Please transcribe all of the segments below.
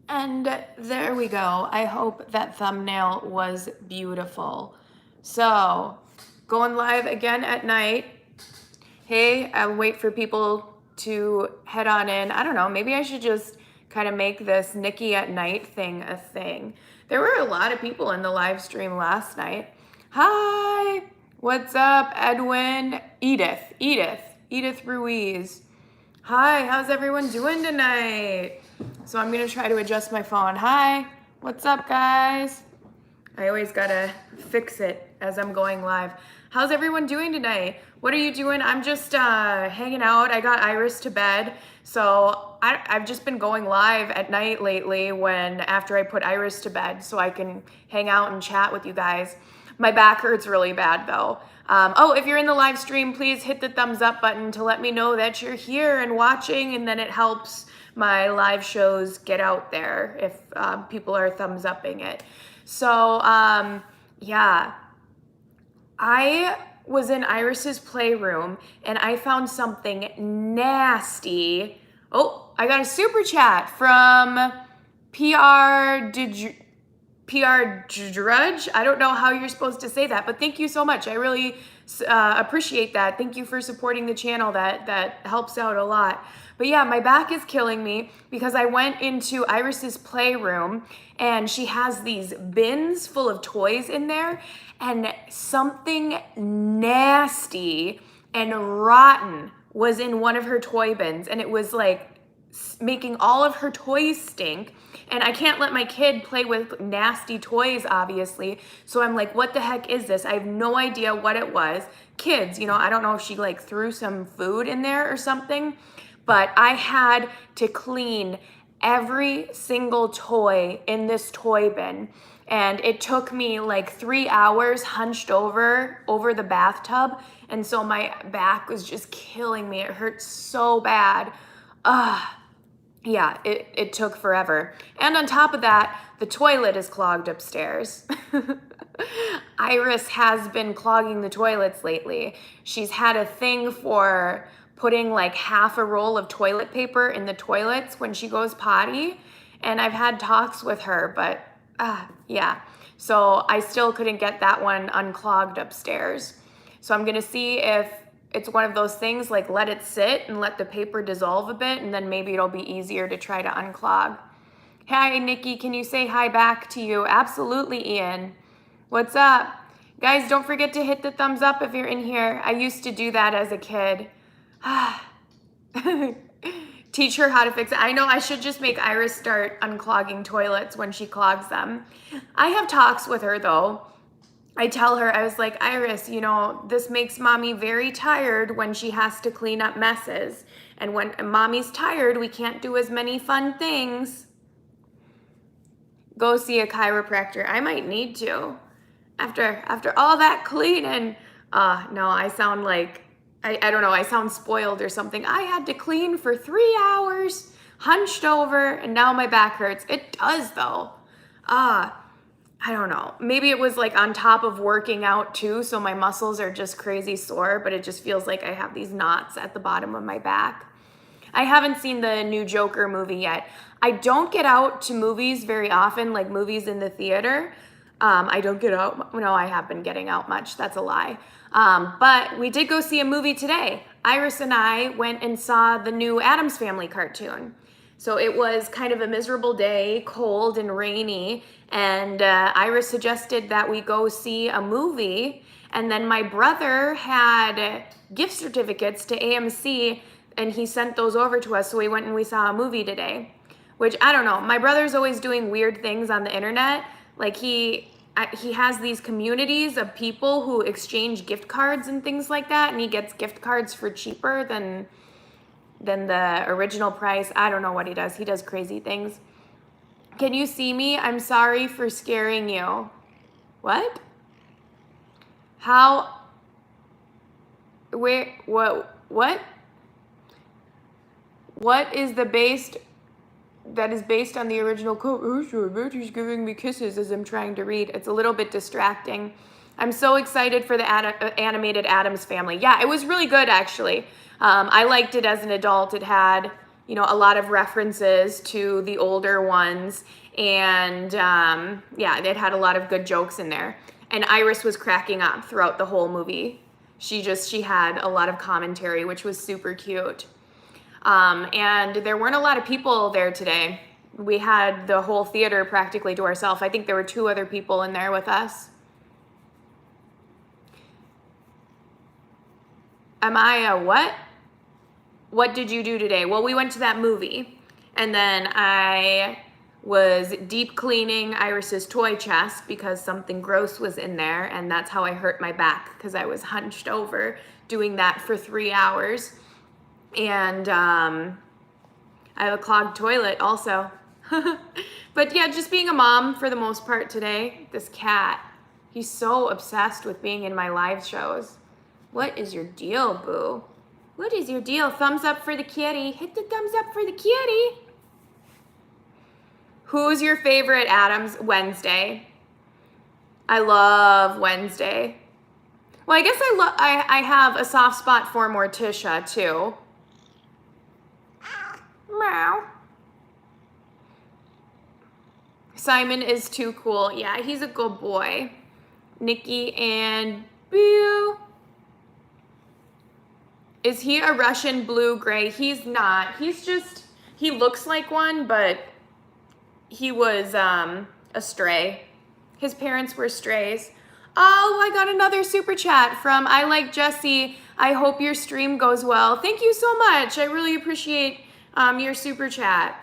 And there we go. I hope that thumbnail was beautiful. So, going live again at night. Hey, I'll wait for people to head on in. I don't know, maybe I should just kind of make this Nikki at night thing a thing. There were a lot of people in the live stream last night. Hi, what's up, Edwin? Edith Ruiz. Hi, how's everyone doing tonight? So I'm gonna try to adjust my phone. Hi, what's up, guys? I always gotta fix it as I'm going live. How's everyone doing tonight? What are you doing? I'm just hanging out. I got Iris to bed, so I've just been going live at night lately after I put Iris to bed so I can hang out and chat with you guys. My back hurts really bad though. Oh, if you're in the live stream, please hit the thumbs up button to let me know that you're here and watching, and then it helps my live shows get out there if people are thumbs upping it. So, yeah, I was in Iris's playroom and I found something nasty. Oh, I got a super chat from PR Drudge. I don't know how you're supposed to say that, but thank you so much. I really appreciate that. Thank you for supporting the channel. That helps out a lot. But yeah, my back is killing me because I went into Iris's playroom and she has these bins full of toys in there, and something nasty and rotten was in one of her toy bins, and it was like making all of her toys stink. And I can't let my kid play with nasty toys, obviously. So I'm like, what the heck is this? I have no idea what it was. Kids, I don't know if she like threw some food in there or something, but I had to clean every single toy in this toy bin. And it took me like 3 hours hunched over the bathtub. And so my back was just killing me. It hurt so bad. Yeah, it took forever. And on top of that, the toilet is clogged upstairs. Iris has been clogging the toilets lately. She's had a thing for putting like half a roll of toilet paper in the toilets when she goes potty. And I've had talks with her, but yeah. So I still couldn't get that one unclogged upstairs. So I'm gonna see if it's one of those things, like let it sit and let the paper dissolve a bit, and then maybe it'll be easier to try to unclog. Hi, Nikki, can you say hi back to you? Absolutely, Ian. What's up? Guys, don't forget to hit the thumbs up if you're in here. I used to do that as a kid. Teach her how to fix it. I know I should just make Iris start unclogging toilets when she clogs them. I have talks with her though. I tell her, I was like, Iris, this makes mommy very tired when she has to clean up messes. And when mommy's tired, we can't do as many fun things. Go see a chiropractor. I might need to. After all that cleaning. No, I sound like, I don't know, I sound spoiled or something. I had to clean for 3 hours, hunched over, and now my back hurts. It does though. I don't know. Maybe it was like on top of working out too, so my muscles are just crazy sore, but it just feels like I have these knots at the bottom of my back. I haven't seen the new Joker movie yet. I don't get out to movies very often, like movies in the theater. I don't get out. No, I have been getting out much. That's a lie. But we did go see a movie today. Iris and I went and saw the new Addams Family cartoon. So it was kind of a miserable day, cold and rainy, and Iris suggested that we go see a movie, and then my brother had gift certificates to AMC, and he sent those over to us, so we went and we saw a movie today, which, I don't know, my brother's always doing weird things on the internet. Like he has these communities of people who exchange gift cards and things like that, and he gets gift cards for cheaper than the original price. I don't know what he does. He does crazy things. Can you see me? I'm sorry for scaring you. What? How? Where? What? What is the that is based on the original quote? Oh, sure, Bertie's giving me kisses as I'm trying to read. It's a little bit distracting. I'm so excited for the animated Addams Family. Yeah, it was really good, actually. I liked it as an adult. It had you know, a lot of references to the older ones. And yeah, it had a lot of good jokes in there. And Iris was cracking up throughout the whole movie. She had a lot of commentary, which was super cute. And there weren't a lot of people there today. We had the whole theater practically to ourselves. I think there were 2 other people in there with us. Am I a what? What did you do today? Well, we went to that movie, and then I was deep cleaning Iris's toy chest because something gross was in there, and that's how I hurt my back, because I was hunched over doing that for 3 hours. And I have a clogged toilet also. But yeah, just being a mom for the most part today. This cat, he's so obsessed with being in my live shows. What is your deal, boo? What is your deal? Thumbs up for the kitty. Hit the thumbs up for the kitty. Who's your favorite Adams? Wednesday. I love Wednesday. Well, I guess I have a soft spot for Morticia too. Meow. Simon is too cool. Yeah, he's a good boy. Nikki and Boo. Is he a Russian blue-gray? He's not. He looks like one, but he was a stray. His parents were strays. Oh, I got another super chat from I Like Jessie. I hope your stream goes well. Thank you so much. I really appreciate your super chat.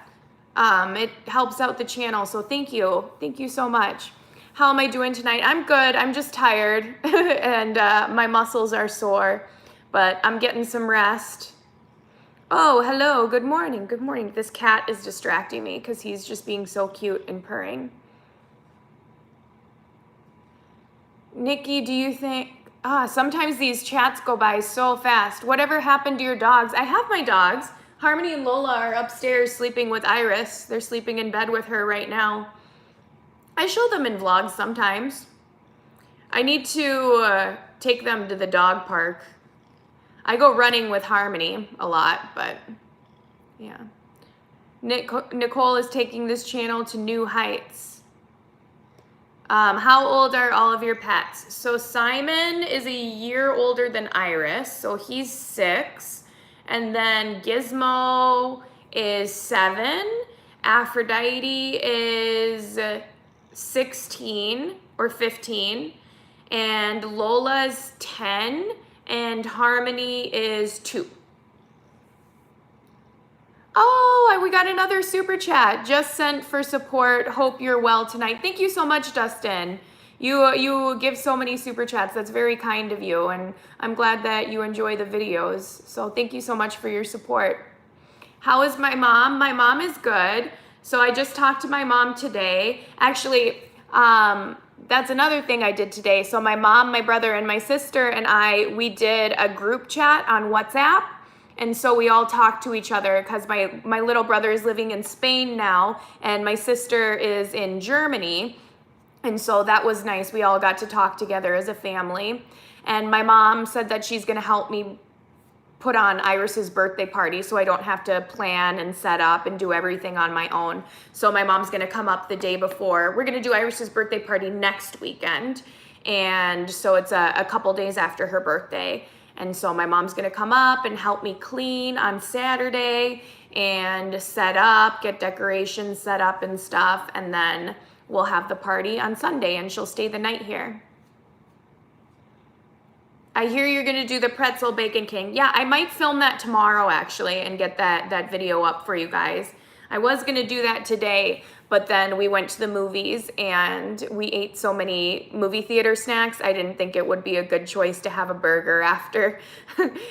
It helps out the channel, so thank you. Thank you so much. How am I doing tonight? I'm good. I'm just tired, and my muscles are sore, but I'm getting some rest. Oh, hello. Good morning. Good morning. This cat is distracting me because he's just being so cute and purring. Nikki, do you think... sometimes these chats go by so fast. Whatever happened to your dogs? I have my dogs. Harmony and Lola are upstairs sleeping with Iris. They're sleeping in bed with her right now. I show them in vlogs sometimes. I need to take them to the dog park. I go running with Harmony a lot, but yeah. Nicole is taking this channel to new heights. How old are all of your pets? So Simon is a year older than Iris, so he's 6. And then Gizmo is 7. Aphrodite is 16 or 15. And Lola's 10. And Harmony is 2. Oh, we got another super chat. Just sent for support. Hope you're well tonight. Thank you so much, Dustin. You give so many super chats. That's very kind of you, and I'm glad that you enjoy the videos. So thank you so much for your support. How is my mom? My mom is good. So I just talked to my mom today. Actually, that's another thing I did today. So my mom, my brother, and my sister and we did a group chat on WhatsApp. And so we all talk to each other because my little brother is living in Spain now, and my sister is in Germany. And so that was nice. We all got to talk together as a family. And my mom said that she's going to help me put on Iris's birthday party so I don't have to plan and set up and do everything on my own. So my mom's going to come up the day before. We're going to do Iris's birthday party next weekend. And so it's a couple days after her birthday. And so my mom's going to come up and help me clean on Saturday and set up, get decorations set up and stuff. And then we'll have the party on Sunday, and she'll stay the night here. I hear you're gonna do the pretzel bacon king. Yeah, I might film that tomorrow actually and get that video up for you guys. I was gonna do that today, but then we went to the movies and we ate so many movie theater snacks. I didn't think it would be a good choice to have a burger after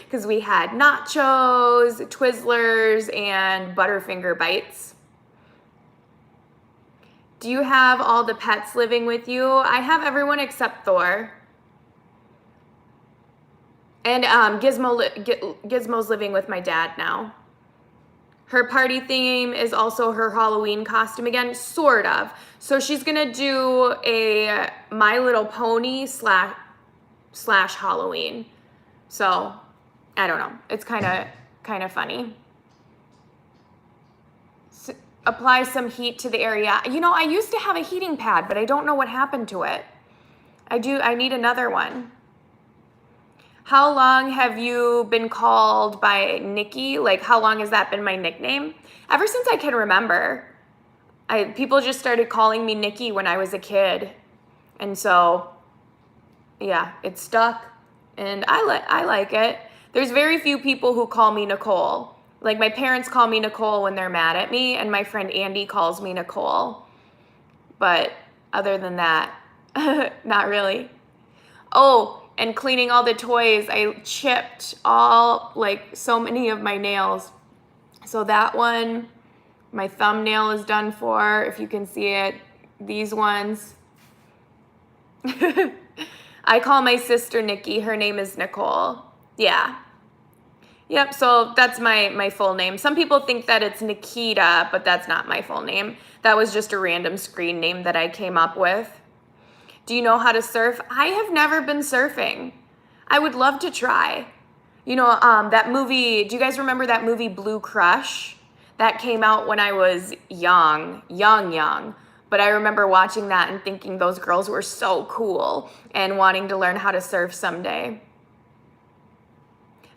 because we had nachos, Twizzlers, and Butterfinger bites. Do you have all the pets living with you? I have everyone except Thor. And Gizmo's living with my dad now. Her party theme is also her Halloween costume again, sort of. So she's gonna do a My Little Pony slash Halloween. So I don't know. It's kind of funny. apply some heat to the area. You know, I used to have a heating pad, but I don't know what happened to it. I need another one. How long have you been called by Nikki? Like, how long has that been my nickname? Ever since I can remember. People just started calling me Nikki when I was a kid. And so, yeah, it stuck. And I like it. There's very few people who call me Nicole. Like, my parents call me Nicole when they're mad at me, and my friend Andy calls me Nicole. But other than that, not really. Oh, and cleaning all the toys, I chipped so many of my nails. So that one, my thumbnail is done for, if you can see it. These ones. I call my sister Nikki. Her name is Nicole. Yeah. Yep, so that's my full name. Some people think that it's Nikita, but that's not my full name. That was just a random screen name that I came up with. Do you know how to surf? I have never been surfing. I would love to try. You know, that movie, do you guys remember that movie Blue Crush? That came out when I was young. But I remember watching that and thinking those girls were so cool and wanting to learn how to surf someday.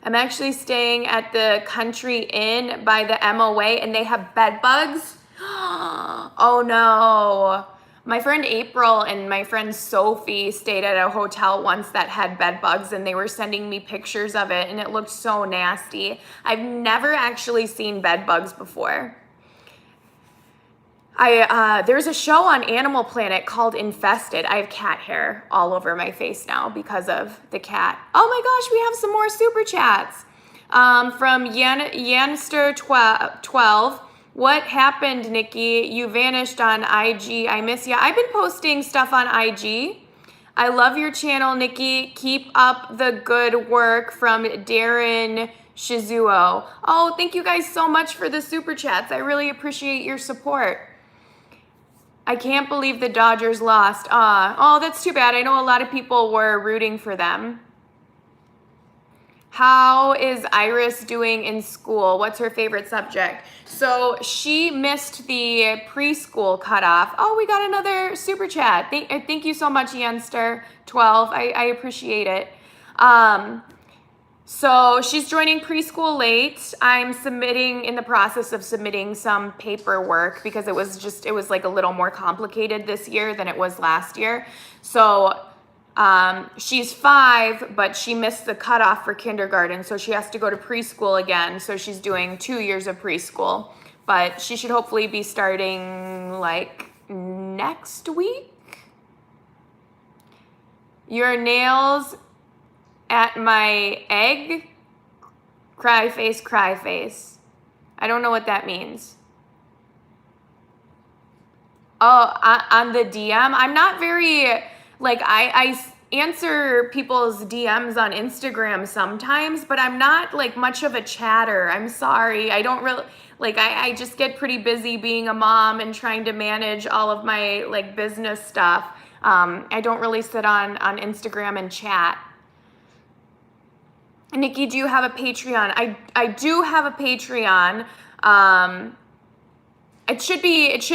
I'm actually staying at the Country Inn by the MOA and they have bed bugs. Oh no. My friend April and my friend Sophie stayed at a hotel once that had bed bugs and they were sending me pictures of it and it looked so nasty. I've never actually seen bed bugs before. There's a show on Animal Planet called Infested. I have cat hair all over my face now because of the cat. Oh my gosh, we have some more super chats. From Yanster12. What happened, Nikki? You vanished on IG. I miss you. I've been posting stuff on IG. I love your channel, Nikki. Keep up the good work from Darren Shizuo. Oh, thank you guys so much for the super chats. I really appreciate your support. I can't believe the Dodgers lost. Oh, that's too bad. I know a lot of people were rooting for them. How is Iris doing in school? What's her favorite subject? So she missed the preschool cutoff. Oh, we got another super chat. Thank you so much, Yenster12. I appreciate it. So she's joining preschool late. I'm in the process of submitting some paperwork because it was like a little more complicated this year than it was last year. So she's 5, but she missed the cutoff for kindergarten, so she has to go to preschool again. So she's doing 2 years of preschool, but she should hopefully be starting like next week. Your nails at my egg? Cry face, cry face. I don't know what that means. Oh, on the DM? I'm not very... Like, I answer people's DMs on Instagram sometimes, but I'm not, like, much of a chatter. I'm sorry. I don't really, like, I just get pretty busy being a mom and trying to manage all of my, like, business stuff. I don't really sit on Instagram and chat. Nikki, do you have a Patreon? I do have a Patreon. It should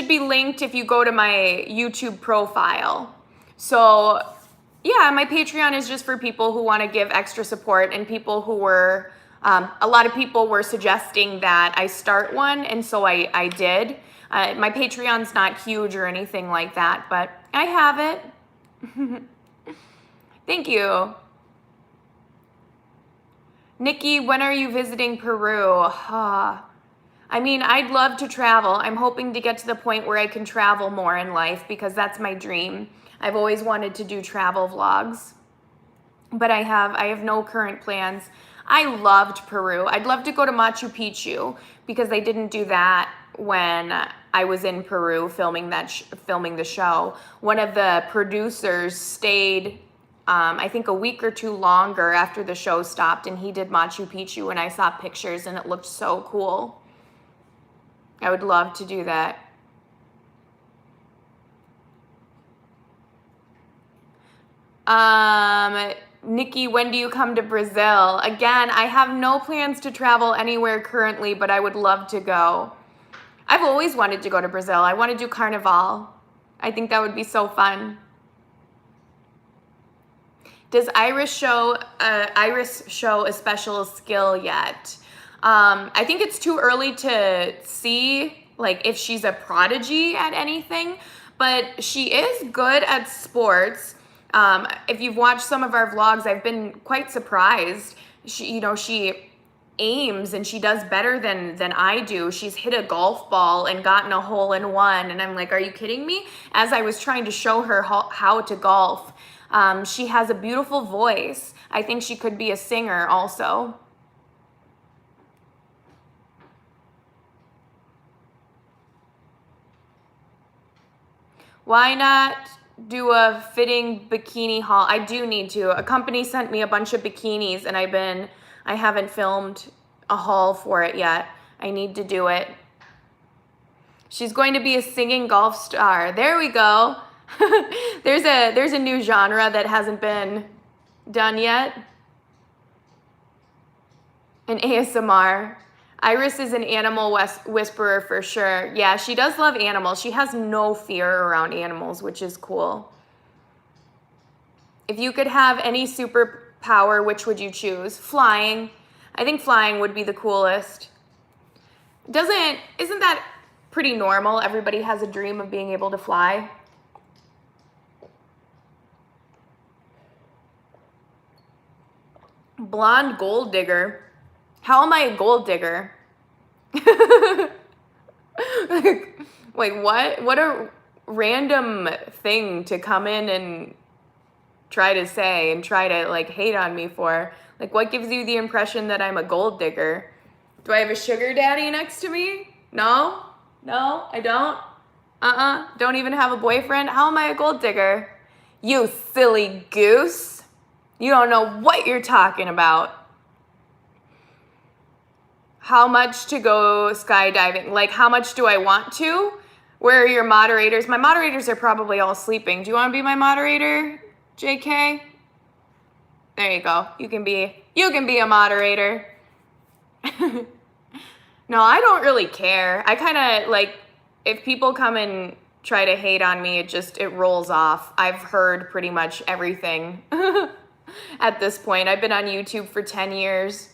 be linked if you go to my YouTube profile. So, yeah, my Patreon is just for people who want to give extra support and people who were, a lot of people were suggesting that I start one, and so I did. My Patreon's not huge or anything like that, but I have it. Thank you. Nikki, when are you visiting Peru? I mean, I'd love to travel. I'm hoping to get to the point where I can travel more in life because that's my dream. I've always wanted to do travel vlogs, but I have no current plans. I loved Peru. I'd love to go to Machu Picchu because I didn't do that when I was in Peru filming the show. One of the producers stayed, I think a week or 2 longer after the show stopped, and he did Machu Picchu, and I saw pictures, and it looked so cool. I would love to do that. Nikki, when do you come to Brazil? Again, I have no plans to travel anywhere currently, but I would love to go. I've always wanted to go to Brazil. I want to do Carnival. I think that would be so fun. Does Iris show a special skill yet? I think it's too early to see like if she's a prodigy at anything, but she is good at sports. If you've watched some of our vlogs, I've been quite surprised. She aims and she does better than I do. She's hit a golf ball and gotten a hole in one, and I'm like, are you kidding me? As I was trying to show her how to golf. She has a beautiful voice. I think she could be a singer also. Why not do a fitting bikini haul? I do need to. A company sent me a bunch of bikinis and I haven't filmed a haul for it yet. I need to do it. She's going to be a singing golf star. There we go. There's a new genre that hasn't been done yet. An ASMR. Iris is an animal whisperer for sure. Yeah, she does love animals. She has no fear around animals, which is cool. If you could have any superpower, which would you choose? Flying. I think flying would be the coolest. Isn't that pretty normal? Everybody has a dream of being able to fly. Blonde gold digger. How am I a gold digger? Wait, what? What a random thing to come in and try to say and try to like hate on me for. Like, what gives you the impression that I'm a gold digger? Do I have a sugar daddy next to me? No? No, I don't? Don't even have a boyfriend? How am I a gold digger? You silly goose. You don't know what you're talking about. How much to go skydiving? Like, how much do I want to? Where are your moderators? My moderators are probably all sleeping. Do you want to be my moderator, JK? There you go. You can be a moderator. No, I don't really care. I kind of like, if people come and try to hate on me, it rolls off. I've heard pretty much everything at this point. I've been on YouTube for 10 years.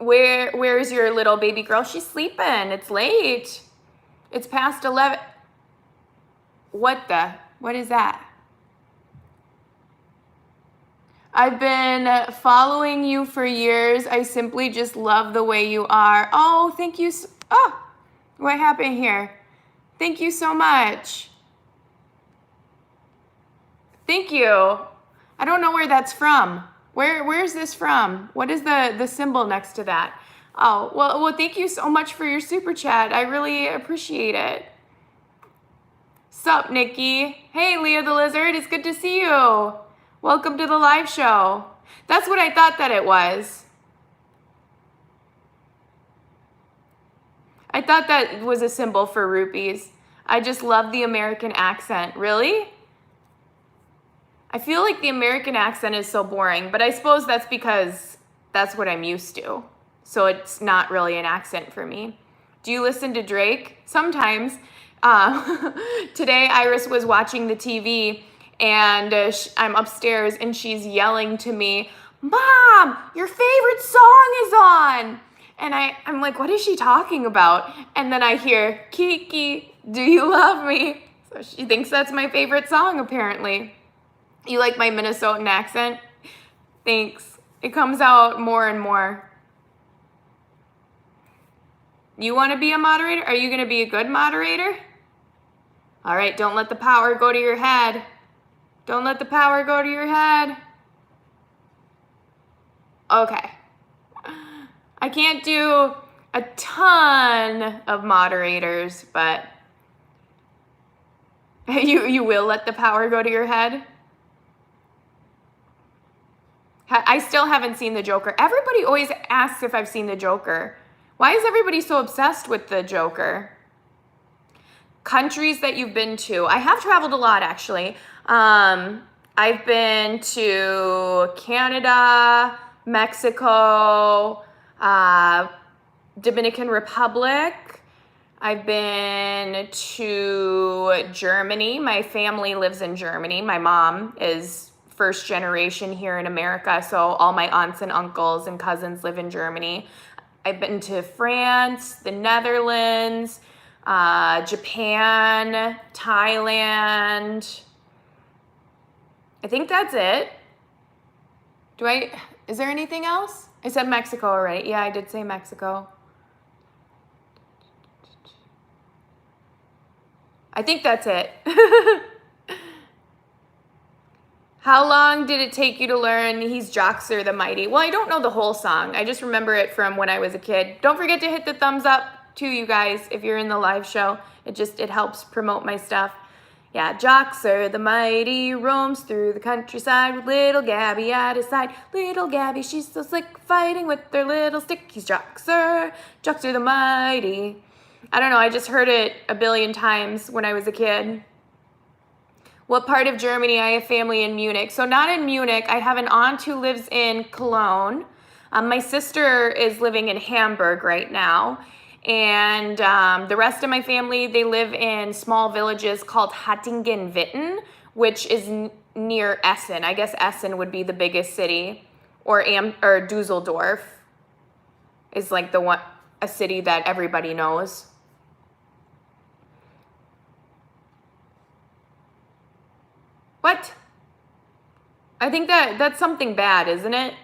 Where's your little baby girl? She's sleeping. It's late. It's past 11. What is that? I've been following you for years. I simply just love the way you are. Oh, thank you. Oh, what happened here? Thank you so much. Thank you. I don't know where that's from. Where's this from? What is the symbol next to that? Oh, well, thank you so much for your super chat. I really appreciate it. Sup, Nikki? Hey, Leah the Lizard. It's good to see you. Welcome to the live show. That's what I thought that it was. I thought that was a symbol for rupees. I just love the American accent. Really? I feel like the American accent is so boring, but I suppose that's because that's what I'm used to. So it's not really an accent for me. Do you listen to Drake? Sometimes. Today, Iris was watching the TV, and I'm upstairs, and she's yelling to me, "Mom, your favorite song is on!" And I'm like, what is she talking about? And then I hear, "Kiki, do you love me?" So she thinks that's my favorite song, apparently. You like my Minnesotan accent? Thanks. It comes out more and more. You want to be a moderator? Are you going to be a good moderator? All right, don't let the power go to your head. Don't let the power go to your head. Okay. I can't do a ton of moderators, but you will let the power go to your head? I still haven't seen the Joker. Everybody always asks if I've seen the Joker. Why is everybody so obsessed with the Joker? Countries that you've been to. I have traveled a lot, actually. I've been to Canada, Mexico, Dominican Republic. I've been to Germany. My family lives in Germany. My mom is first generation here in America, so all my aunts and uncles and cousins live in Germany. I've been to France, the Netherlands, Japan, Thailand. I think that's it. Is there anything else? I said Mexico already. Yeah, I did say Mexico. I think that's it. How long did it take you to learn He's Joxer the Mighty? Well, I don't know the whole song. I just remember it from when I was a kid. Don't forget to hit the thumbs up too, you guys, if you're in the live show. It helps promote my stuff. Yeah, Joxer the Mighty roams through the countryside with little Gabby at his side. Little Gabby, she's so slick, fighting with her little stick. He's Joxer, Joxer the Mighty. I don't know, I just heard it a billion times when I was a kid. What part of Germany? I have family in Munich. So not in Munich. I have an aunt who lives in Cologne. My sister is living in Hamburg right now. And the rest of my family, they live in small villages called Hattingen-Witten, which is near Essen. I guess Essen would be the biggest city. Or Dusseldorf is like a city that everybody knows. What? I think that's something bad, isn't it?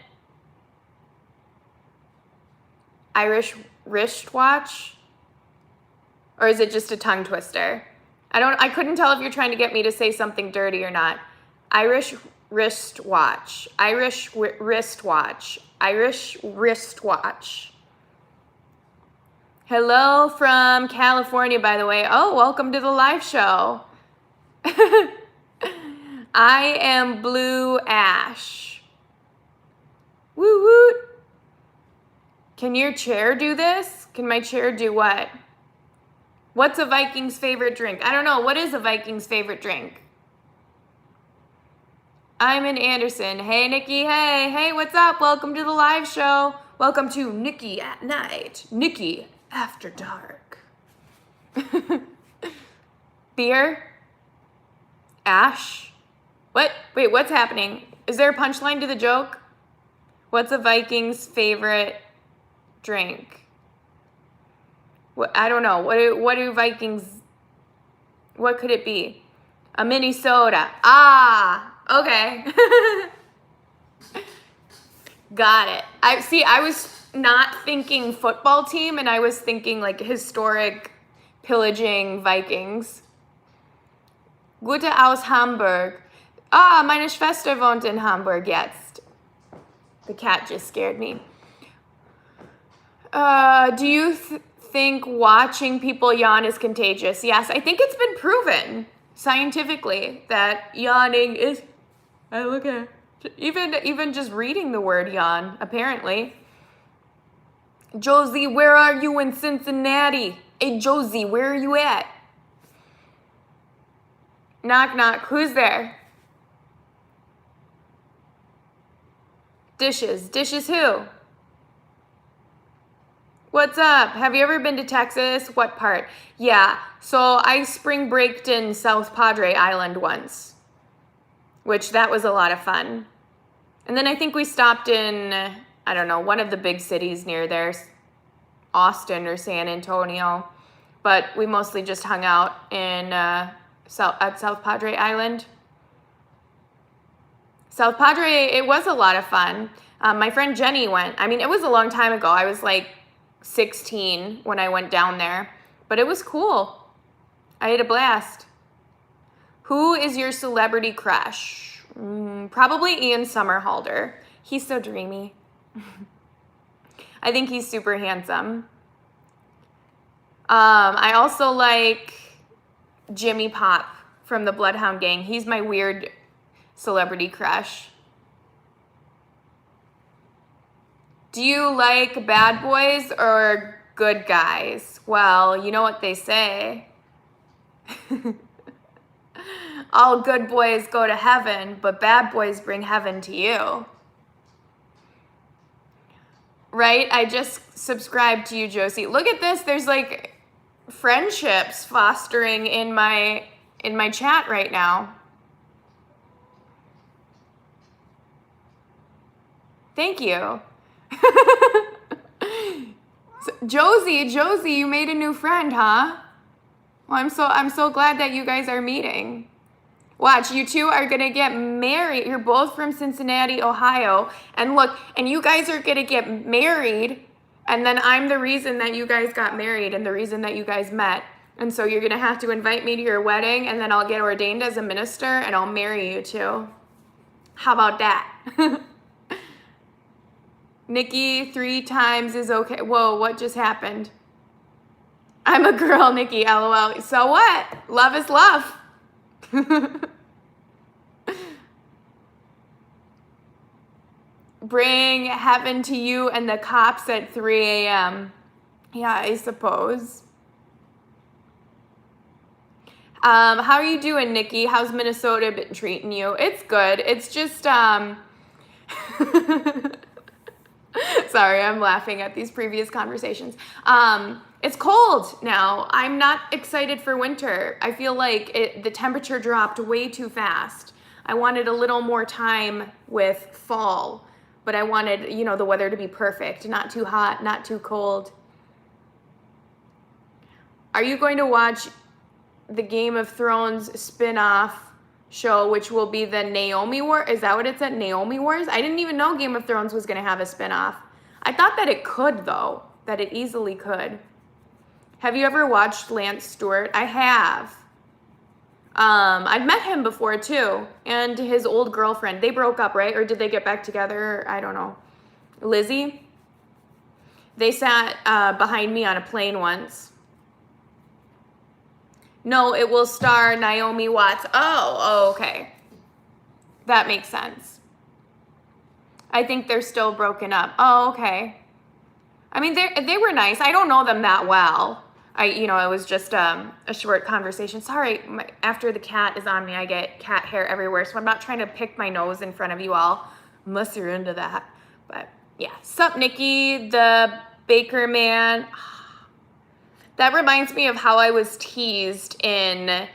Irish wristwatch? Or is it just a tongue twister? I couldn't tell if you're trying to get me to say something dirty or not. Irish wristwatch. Irish wristwatch. Irish wristwatch. Hello from California, by the way. Oh, welcome to the live show. I am Blue Ash. Woo woot. Can your chair do this? Can my chair do what? What's a Viking's favorite drink? I don't know. What is a Viking's favorite drink? I'm in Anderson. Hey, Nikki. Hey, what's up? Welcome to the live show. Welcome to Nikki at Night. Nikki After Dark. Beer? Ash? What? Wait, what's happening? Is there a punchline to the joke? What's a Viking's favorite drink? What? I don't know. What do Vikings... What could it be? A mini soda. Ah, okay. Got it. I was not thinking football team, and I was thinking like historic pillaging Vikings. Gute aus Hamburg. Ah, meine Schwester wohnt in Hamburg jetzt. The cat just scared me. Do you think watching people yawn is contagious? Yes, I think it's been proven scientifically that yawning is... look at even just reading the word yawn, apparently. Josie, where are you in Cincinnati? Hey, Josie, where are you at? Knock, knock. Who's there? Dishes. Dishes who? What's up? Have you ever been to Texas? What part? Yeah, so I spring breaked in South Padre Island once, which that was a lot of fun. And then I think we stopped in, I don't know, one of the big cities near there, Austin or San Antonio. But we mostly just hung out at South Padre Island. South Padre, it was a lot of fun. My friend Jenny went. I mean, it was a long time ago. I was like 16 when I went down there. But it was cool. I had a blast. Who is your celebrity crush? Probably Ian Somerhalder. He's so dreamy. I think he's super handsome. I also like Jimmy Pop from the Bloodhound Gang. He's my weird celebrity crush. Do you like bad boys or good guys? Well, you know what they say. All good boys go to heaven, but bad boys bring heaven to you. Right? I just subscribed to you, Josie. Look at this. There's like friendships fostering in my chat right now. Thank you. Josie, you made a new friend, huh? Well, I'm so glad that you guys are meeting. Watch, you two are gonna get married. You're both from Cincinnati, Ohio. And look, and you guys are gonna get married, and then I'm the reason that you guys got married and the reason that you guys met. And so you're gonna have to invite me to your wedding, and then I'll get ordained as a minister and I'll marry you too. How about that? Nikki, 3 times is okay. Whoa, what just happened? I'm a girl, Nikki, LOL. So what? Love is love. Bring heaven to you and the cops at 3 a.m. Yeah, I suppose. How are you doing, Nikki? How's Minnesota been treating you? It's good. It's just, sorry, I'm laughing at these previous conversations. It's cold now. I'm not excited for winter. I feel like the temperature dropped way too fast. I wanted a little more time with fall, but I wanted, you know, the weather to be perfect, not too hot, not too cold. Are you going to watch the Game of Thrones spin-off show, which will be the Naomi War? Is that what it said? Naomi Wars? I didn't even know Game of Thrones was going to have a spin-off. I thought that it could, though, that it easily could. Have you ever watched Lance Stewart? I have. I've met him before, too, and his old girlfriend. They broke up, right? Or did they get back together? I don't know. Lizzie? They sat behind me on a plane once. No, it will star Naomi Watts. Oh, okay. That makes sense. I think they're still broken up. Oh, okay. I mean, they were nice. I don't know them that well. It was just a short conversation. Sorry, after the cat is on me, I get cat hair everywhere, so I'm not trying to pick my nose in front of you all, unless you're into that. But yeah, sup, Nikki, the baker man. That reminds me of how I was teased in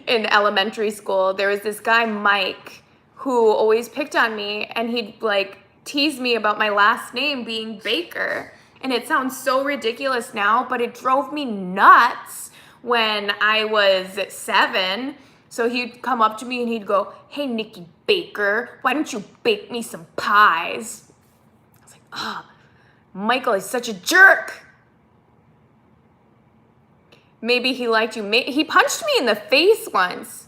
elementary school. There was this guy, Mike, who always picked on me, and he'd like tease me about my last name being Baker. And it sounds so ridiculous now, but it drove me nuts when I was 7. So he'd come up to me and he'd go, "Hey, Nikki Baker, why don't you bake me some pies?" I was like, oh, Michael is such a jerk. Maybe he liked you. He punched me in the face once.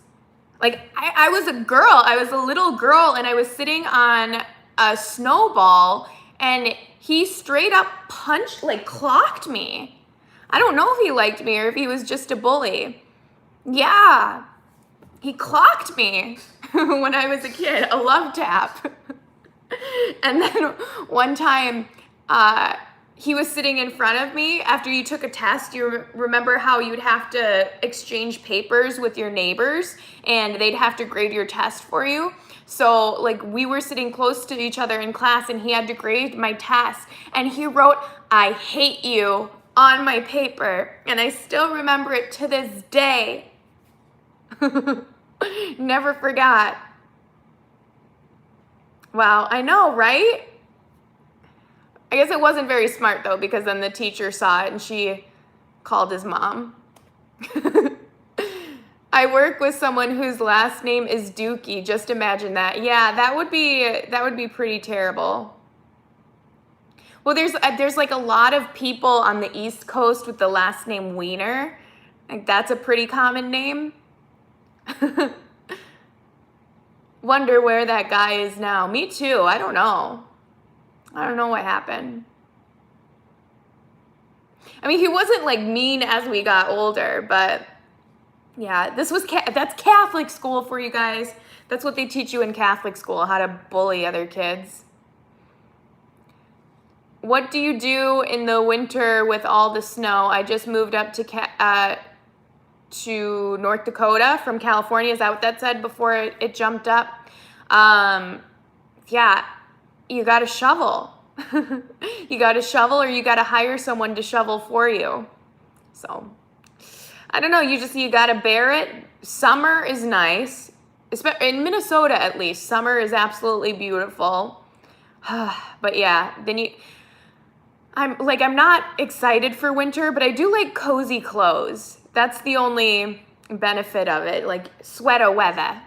Like, I was a girl. I was a little girl, and I was sitting on a snowball, and he straight up clocked me. I don't know if he liked me or if he was just a bully. Yeah, he clocked me when I was a kid, a love tap. And then one time, he was sitting in front of me after you took a test. You remember how you'd have to exchange papers with your neighbors and they'd have to grade your test for you? So like we were sitting close to each other in class and he had to grade my test and he wrote, "I hate you," on my paper. And I still remember it to this day. Never forgot. Wow, I know, right? I guess it wasn't very smart though, because then the teacher saw it and she called his mom. I work with someone whose last name is Dookie. Just imagine that. Yeah, that would be pretty terrible. Well, there's like a lot of people on the East Coast with the last name Wiener. Like that's a pretty common name. Wonder where that guy is now. Me too. I don't know. I don't know what happened. I mean, he wasn't like mean as we got older, but yeah, that's Catholic school for you guys. That's what they teach you in Catholic school, how to bully other kids. What do you do in the winter with all the snow? I just moved up to North Dakota from California. Is that what that said before it jumped up? Yeah, you got a shovel. You got to shovel or you got to hire someone to shovel for you. So, I don't know. You got to bear it. Summer is nice. In Minnesota, at least, summer is absolutely beautiful. But yeah, I'm not excited for winter, but I do like cozy clothes. That's the only benefit of it, like sweater weather.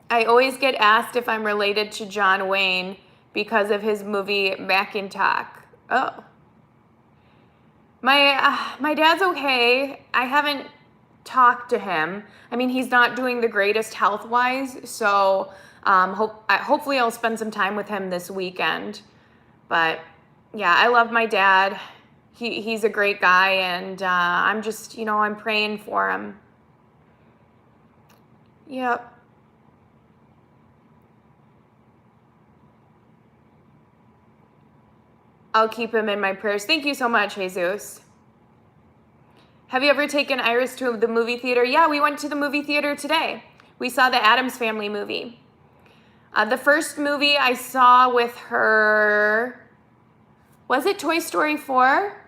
I always get asked if I'm related to John Wayne because of his movie Macintosh. Oh. My dad's okay. I haven't talked to him. I mean, he's not doing the greatest health-wise, so hopefully I'll spend some time with him this weekend. But yeah, I love my dad. He's a great guy, and I'm just, I'm praying for him. Yep. I'll keep him in my prayers. Thank you so much, Jesus. Have you ever taken Iris to the movie theater? Yeah, we went to the movie theater today. We saw the Addams Family movie. The first movie I saw with her, was it Toy Story 4?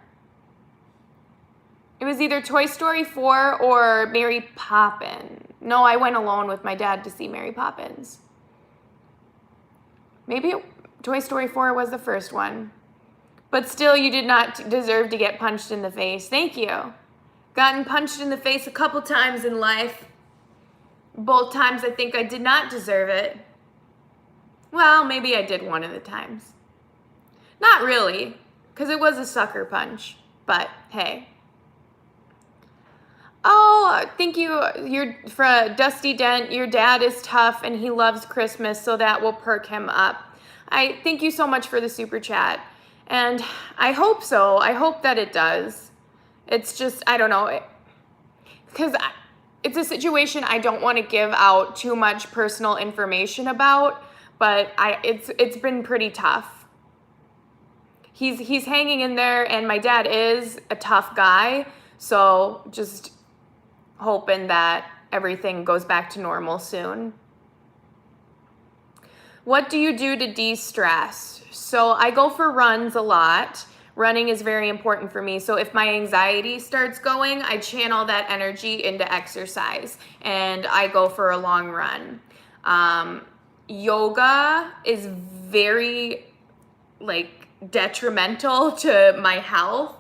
It was either Toy Story 4 or Mary Poppins. No, I went alone with my dad to see Mary Poppins. Maybe Toy Story 4 was the first one. But still, you did not deserve to get punched in the face. Thank you. Gotten punched in the face a couple times in life. Both times I think I did not deserve it. Well, maybe I did one of the times. Not really, because it was a sucker punch. But hey. Oh, thank you. For Dusty Dent, your dad is tough and he loves Christmas, so that will perk him up. I thank you so much for the super chat. And I hope so. I hope that it does. It's just, I don't know. Because it's a situation I don't want to give out too much personal information about, but it's been pretty tough. He's hanging in there, and my dad is a tough guy, so just hoping that everything goes back to normal soon. What do you do to de-stress? So I go for runs a lot. Running is very important for me. So if my anxiety starts going, I channel that energy into exercise and I go for a long run. Yoga is very detrimental to my health.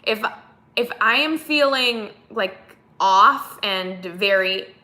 If I am feeling off and very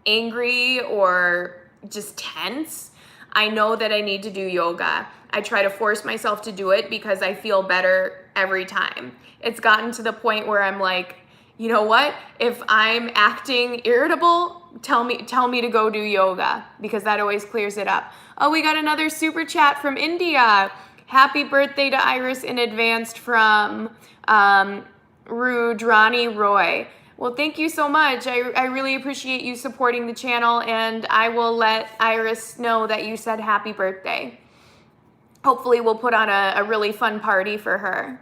angry or just tense, I know that I need to do yoga. I try to force myself to do it because I feel better every time. It's gotten to the point where I'm like, you know what? If I'm acting irritable, tell me to go do yoga because that always clears it up. Oh, we got another super chat from India. Happy birthday to Iris in advance from Rudrani Roy. Well, thank you so much. I really appreciate you supporting the channel, and I will let Iris know that you said happy birthday. Hopefully we'll put on a really fun party for her.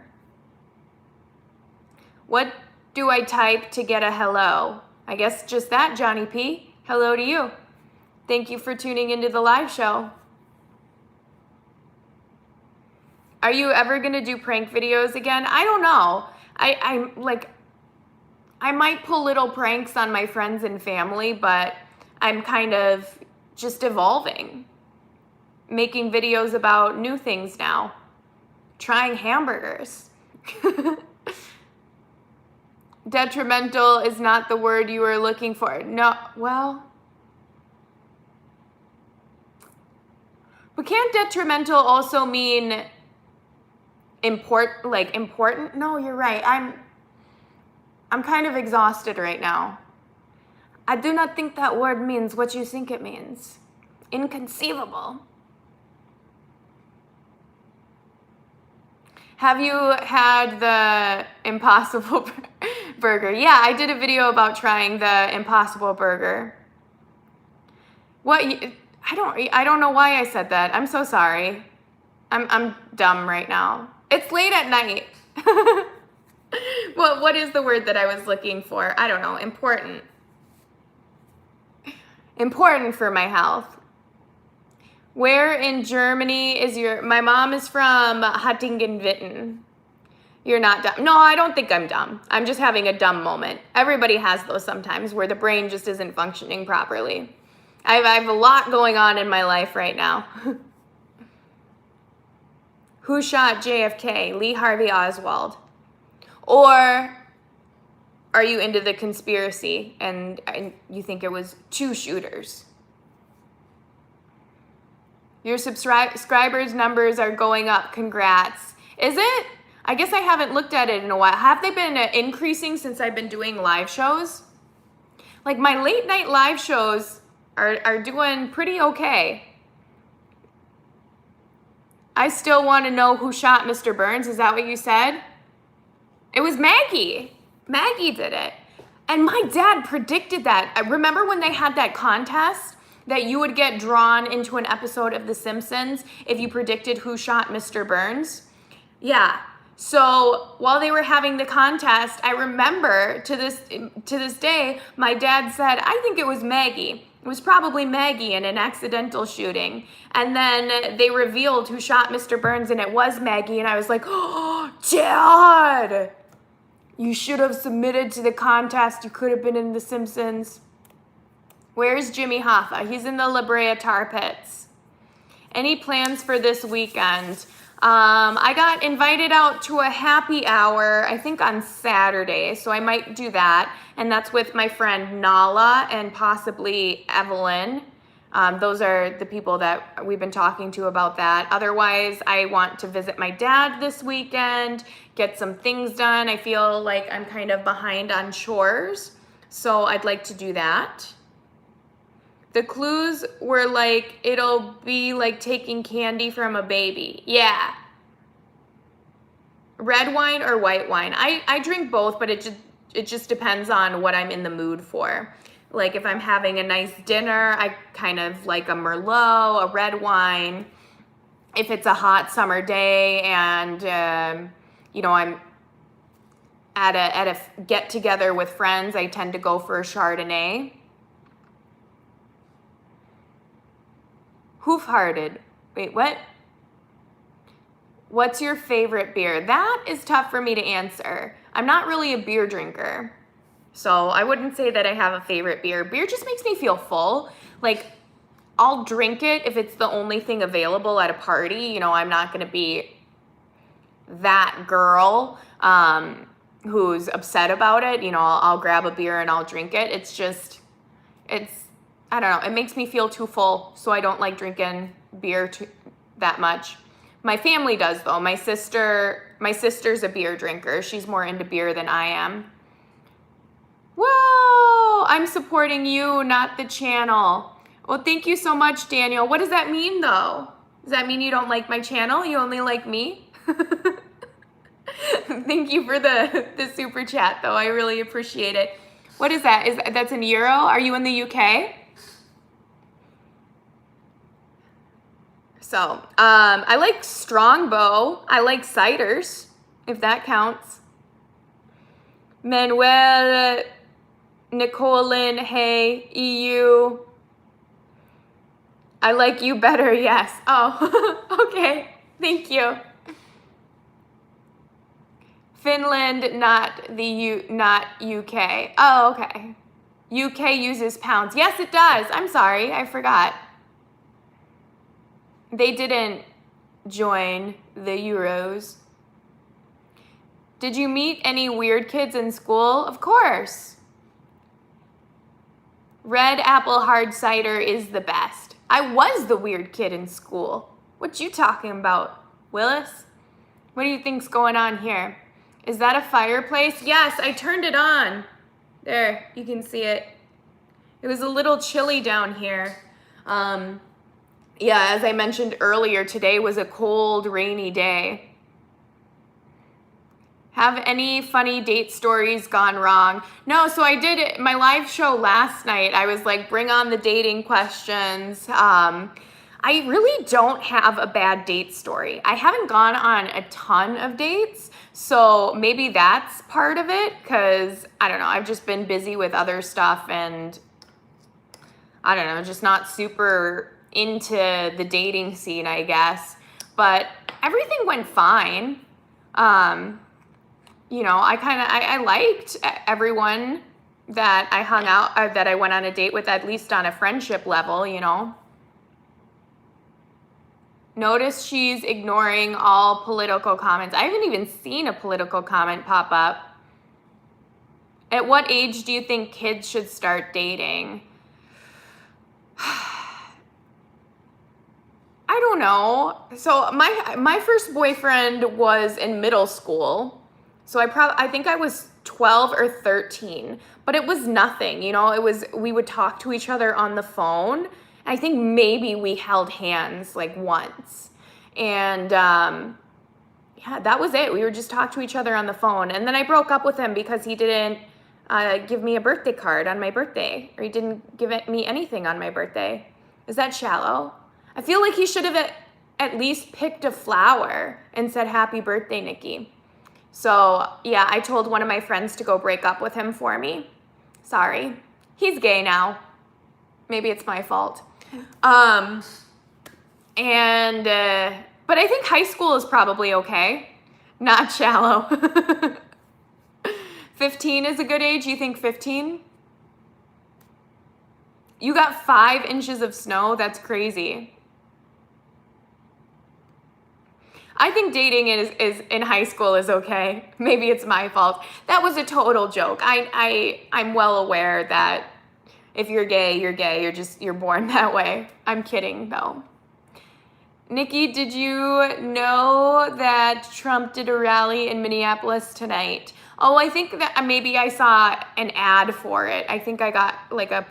What do I type to get a hello? I guess just that, Johnny P. Hello to you. Thank you for tuning into the live show. Are you ever gonna do prank videos again? I don't know. I might pull little pranks on my friends and family, but I'm kind of just evolving. Making videos about new things now. Trying hamburgers. Detrimental is not the word you were looking for. No, well. But can't detrimental also mean important? No, you're right. I'm kind of exhausted right now. I do not think that word means what you think it means. Inconceivable. Have you had the Impossible Burger? Yeah, I did a video about trying the Impossible Burger. What? I don't know why I said that. I'm so sorry. I'm dumb right now. It's late at night. Well, what is the word that I was looking for? I don't know. Important for my health. Where in Germany is my mom is from Hattingen-Witten. You're not dumb. No, I don't think I'm dumb. I'm just having a dumb moment. Everybody has those sometimes where the brain just isn't functioning properly. I have a lot going on in my life right now. Who shot JFK? Lee Harvey Oswald. Or are you into the conspiracy and you think it was 2 shooters? Your subscribers numbers are going up. Congrats. Is it? I guess I haven't looked at it in a while. Have they been increasing since I've been doing live shows? Like my late night live shows are doing pretty okay. I still want to know who shot Mr. Burns. Is that what you said? It was Maggie. Maggie did it. And my dad predicted that. I remember when they had that contest that you would get drawn into an episode of The Simpsons if you predicted who shot Mr. Burns? Yeah. So while they were having the contest, I remember to this day, my dad said, I think it was Maggie. It was probably Maggie in an accidental shooting. And then they revealed who shot Mr. Burns, and it was Maggie. And I was like, oh, Dad, you should have submitted to the contest. You could have been in The Simpsons. Where's Jimmy Hoffa? He's in the La Brea Tar Pits. Any plans for this weekend? I got invited out to a happy hour, I think on Saturday, so I might do that. And that's with my friend Nala and possibly Evelyn. Those are the people that we've been talking to about that. Otherwise, I want to visit my dad this weekend, get some things done. I feel like I'm kind of behind on chores, so I'd like to do that. The clues were like, it'll be like taking candy from a baby. Yeah. Red wine or white wine? I drink both, but it just depends on what I'm in the mood for. Like if I'm having a nice dinner, I kind of like a Merlot, a red wine. If it's a hot summer day and, I'm at a get together with friends, I tend to go for a Chardonnay. Hoof-hearted. Wait, what? What's your favorite beer? That is tough for me to answer. I'm not really a beer drinker, so I wouldn't say that I have a favorite beer. Beer just makes me feel full. Like, I'll drink it if it's the only thing available at a party. I'm not going to be that girl who's upset about it. I'll grab a beer and I'll drink it. I don't know, it makes me feel too full, so I don't like drinking beer that much. My family does, though. My sister's a beer drinker. She's more into beer than I am. Whoa, I'm supporting you, not the channel. Well, thank you so much, Daniel. What does that mean, though? Does that mean you don't like my channel? You only like me? Thank you for the super chat, though. I really appreciate it. What is that? That's in Euro? Are you in the UK? So, I like Strongbow. I like ciders, if that counts. Manuel, Nicolin, hey, EU. I like you better, yes. Oh, okay. Thank you. Finland, not UK. Oh, okay. UK uses pounds. Yes, it does. I'm sorry, I forgot. They didn't join the Euros. Did you meet any weird kids in school? Of course. Red apple hard cider is the best. I was the weird kid in school. What you talking about, Willis? What do you think's going on here? Is that a fireplace? Yes, I turned it on. There, you can see it. It was a little chilly down here. Yeah, as I mentioned earlier, today was a cold, rainy day. Have any funny date stories gone wrong? No, so I did my live show last night. I was like, bring on the dating questions. I really don't have a bad date story. I haven't gone on a ton of dates, so maybe that's part of it, because, I don't know, I've just been busy with other stuff and, I don't know, just not super into the dating scene, I guess. But everything went fine. You know, I liked everyone that I hung out, that I went on a date with, at least on a friendship level, you know. Notice she's ignoring all political comments. I haven't even seen a political comment pop up. At what age do you think kids should start dating? I don't know. So my first boyfriend was in middle school. So I think I was 12 or 13, but it was nothing, you know. We would talk to each other on the phone. I think maybe we held hands like once. And yeah, that was it. We would just talk to each other on the phone. And then I broke up with him because he didn't give me a birthday card on my birthday, or he didn't give me anything on my birthday. Is that shallow? I feel like he should have at least picked a flower and said, "Happy birthday, Nikki." So yeah, I told one of my friends to go break up with him for me. Sorry. He's gay now. Maybe it's my fault. But I think high school is probably okay. Not shallow. 15 is a good age. You think 15? You got 5 inches of snow? That's crazy. I think dating is in high school is okay. Maybe it's my fault. That was a total joke. I'm well aware that if you're gay, you're gay. You're born that way. I'm kidding though. Nikki, did you know that Trump did a rally in Minneapolis tonight? Oh, I think that maybe I saw an ad for it. I think I got like a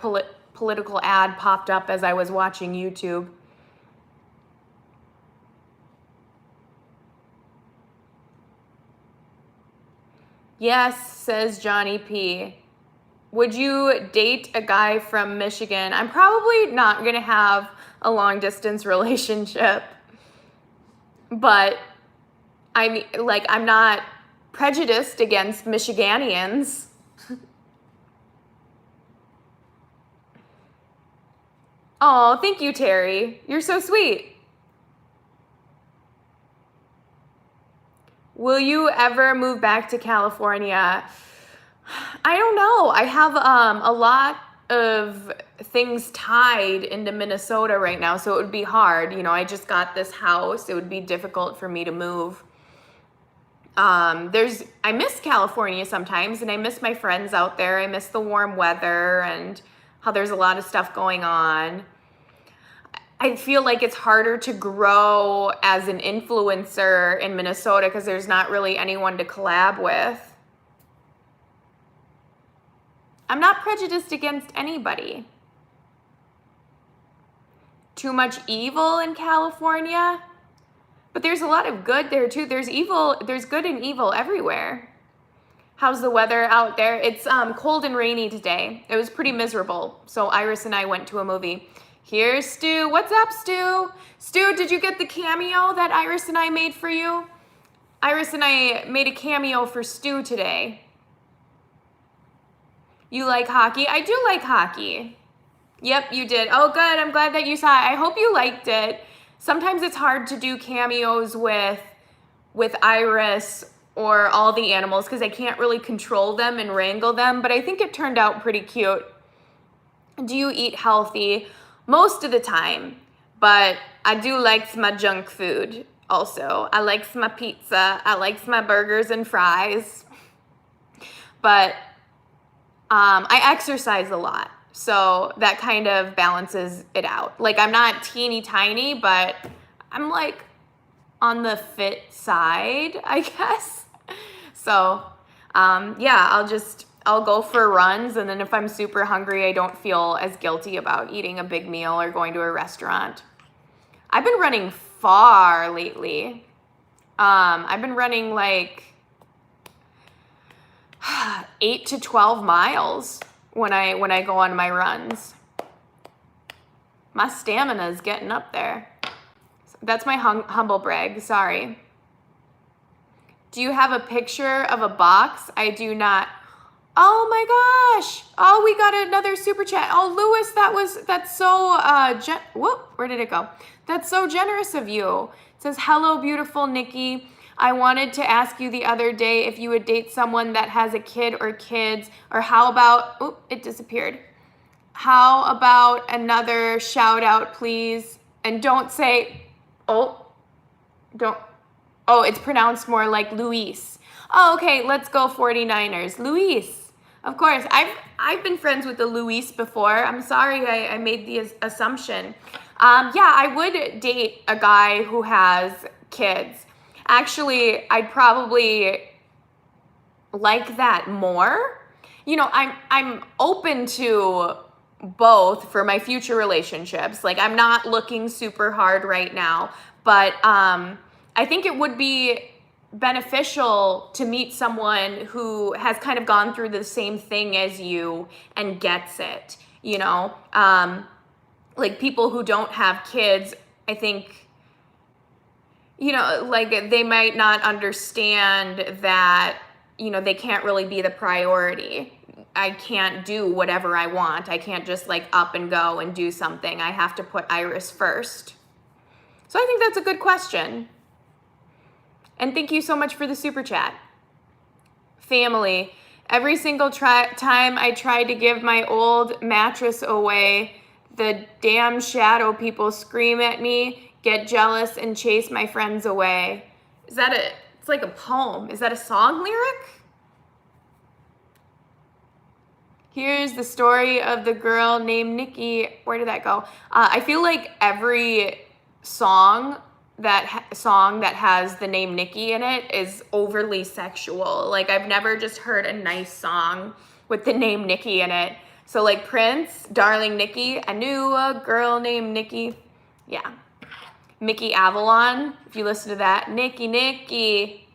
political ad popped up as I was watching YouTube. Yes, says Johnny P. Would you date a guy from Michigan? I'm probably not going to have a long distance relationship, but I'm not prejudiced against Michiganians. Oh, thank you, Terry. You're so sweet. Will you ever move back to California? I don't know. I have a lot of things tied into Minnesota right now, so it would be hard. You know, I just got this house. It would be difficult for me to move. I miss California sometimes, and I miss my friends out there. I miss the warm weather and how there's a lot of stuff going on. I feel like it's harder to grow as an influencer in Minnesota because there's not really anyone to collab with. I'm not prejudiced against anybody. Too much evil in California? But there's a lot of good there too. There's good and evil everywhere. How's the weather out there? It's cold and rainy today. It was pretty miserable. So Iris and I went to a movie. Here's Stu. What's up, Stu? Stu, did you get the cameo that Iris and I made for you? Iris and I made a cameo for Stu today. You like hockey? I do like hockey. Yep, you did. Oh, good. I'm glad that you saw it. I hope you liked it. Sometimes it's hard to do cameos with Iris or all the animals because I can't really control them and wrangle them, but I think it turned out pretty cute. Do you eat healthy? Most of the time, but I do like my junk food also. I like my pizza. I like my burgers and fries. But I exercise a lot, so that kind of balances it out. Like, I'm not teeny tiny, but I'm like on the fit side, I guess. So yeah, I'll go for runs, and then if I'm super hungry, I don't feel as guilty about eating a big meal or going to a restaurant. I've been running far lately. I've been running like 8 to 12 miles when I go on my runs. My stamina is getting up there. That's my humble brag, sorry. Do you have a picture of a box? I do not. Oh my gosh. Oh, we got another super chat. Oh, Lewis, that's so, whoop, where did it go? That's so generous of you. It says, hello, beautiful Nikki. I wanted to ask you the other day if you would date someone that has a kid or kids, or how about, oh, it disappeared. How about another shout out, please? And don't say, oh, don't, oh, it's pronounced more like Luis. Oh, okay, let's go 49ers. Luis. Of course, I've been friends with the Luis before. I'm sorry I made the assumption. Yeah, I would date a guy who has kids. Actually, I'd probably like that more. You know, I'm open to both for my future relationships. Like, I'm not looking super hard right now, but I think it would be beneficial to meet someone who has kind of gone through the same thing as you and gets it, you know? Like, people who don't have kids, I think, you know, like, they might not understand that, you know, they can't really be the priority. I can't do whatever I want. I can't just like up and go and do something. I have to put Iris first. So I think that's a good question. And thank you so much for the super chat. Family. Every single time I tried to give my old mattress away, the damn shadow people scream at me, get jealous, and chase my friends away. Is that it's like a poem. Is that a song lyric? Here's the story of the girl named Nikki. Where did that go? I feel like every song that has the name Nikki in it is overly sexual. Like, I've never just heard a nice song with the name Nikki in it. So like Prince, Darling Nikki, I knew a girl named Nikki. Yeah. Mickey Avalon, if you listen to that. Nikki, Nikki.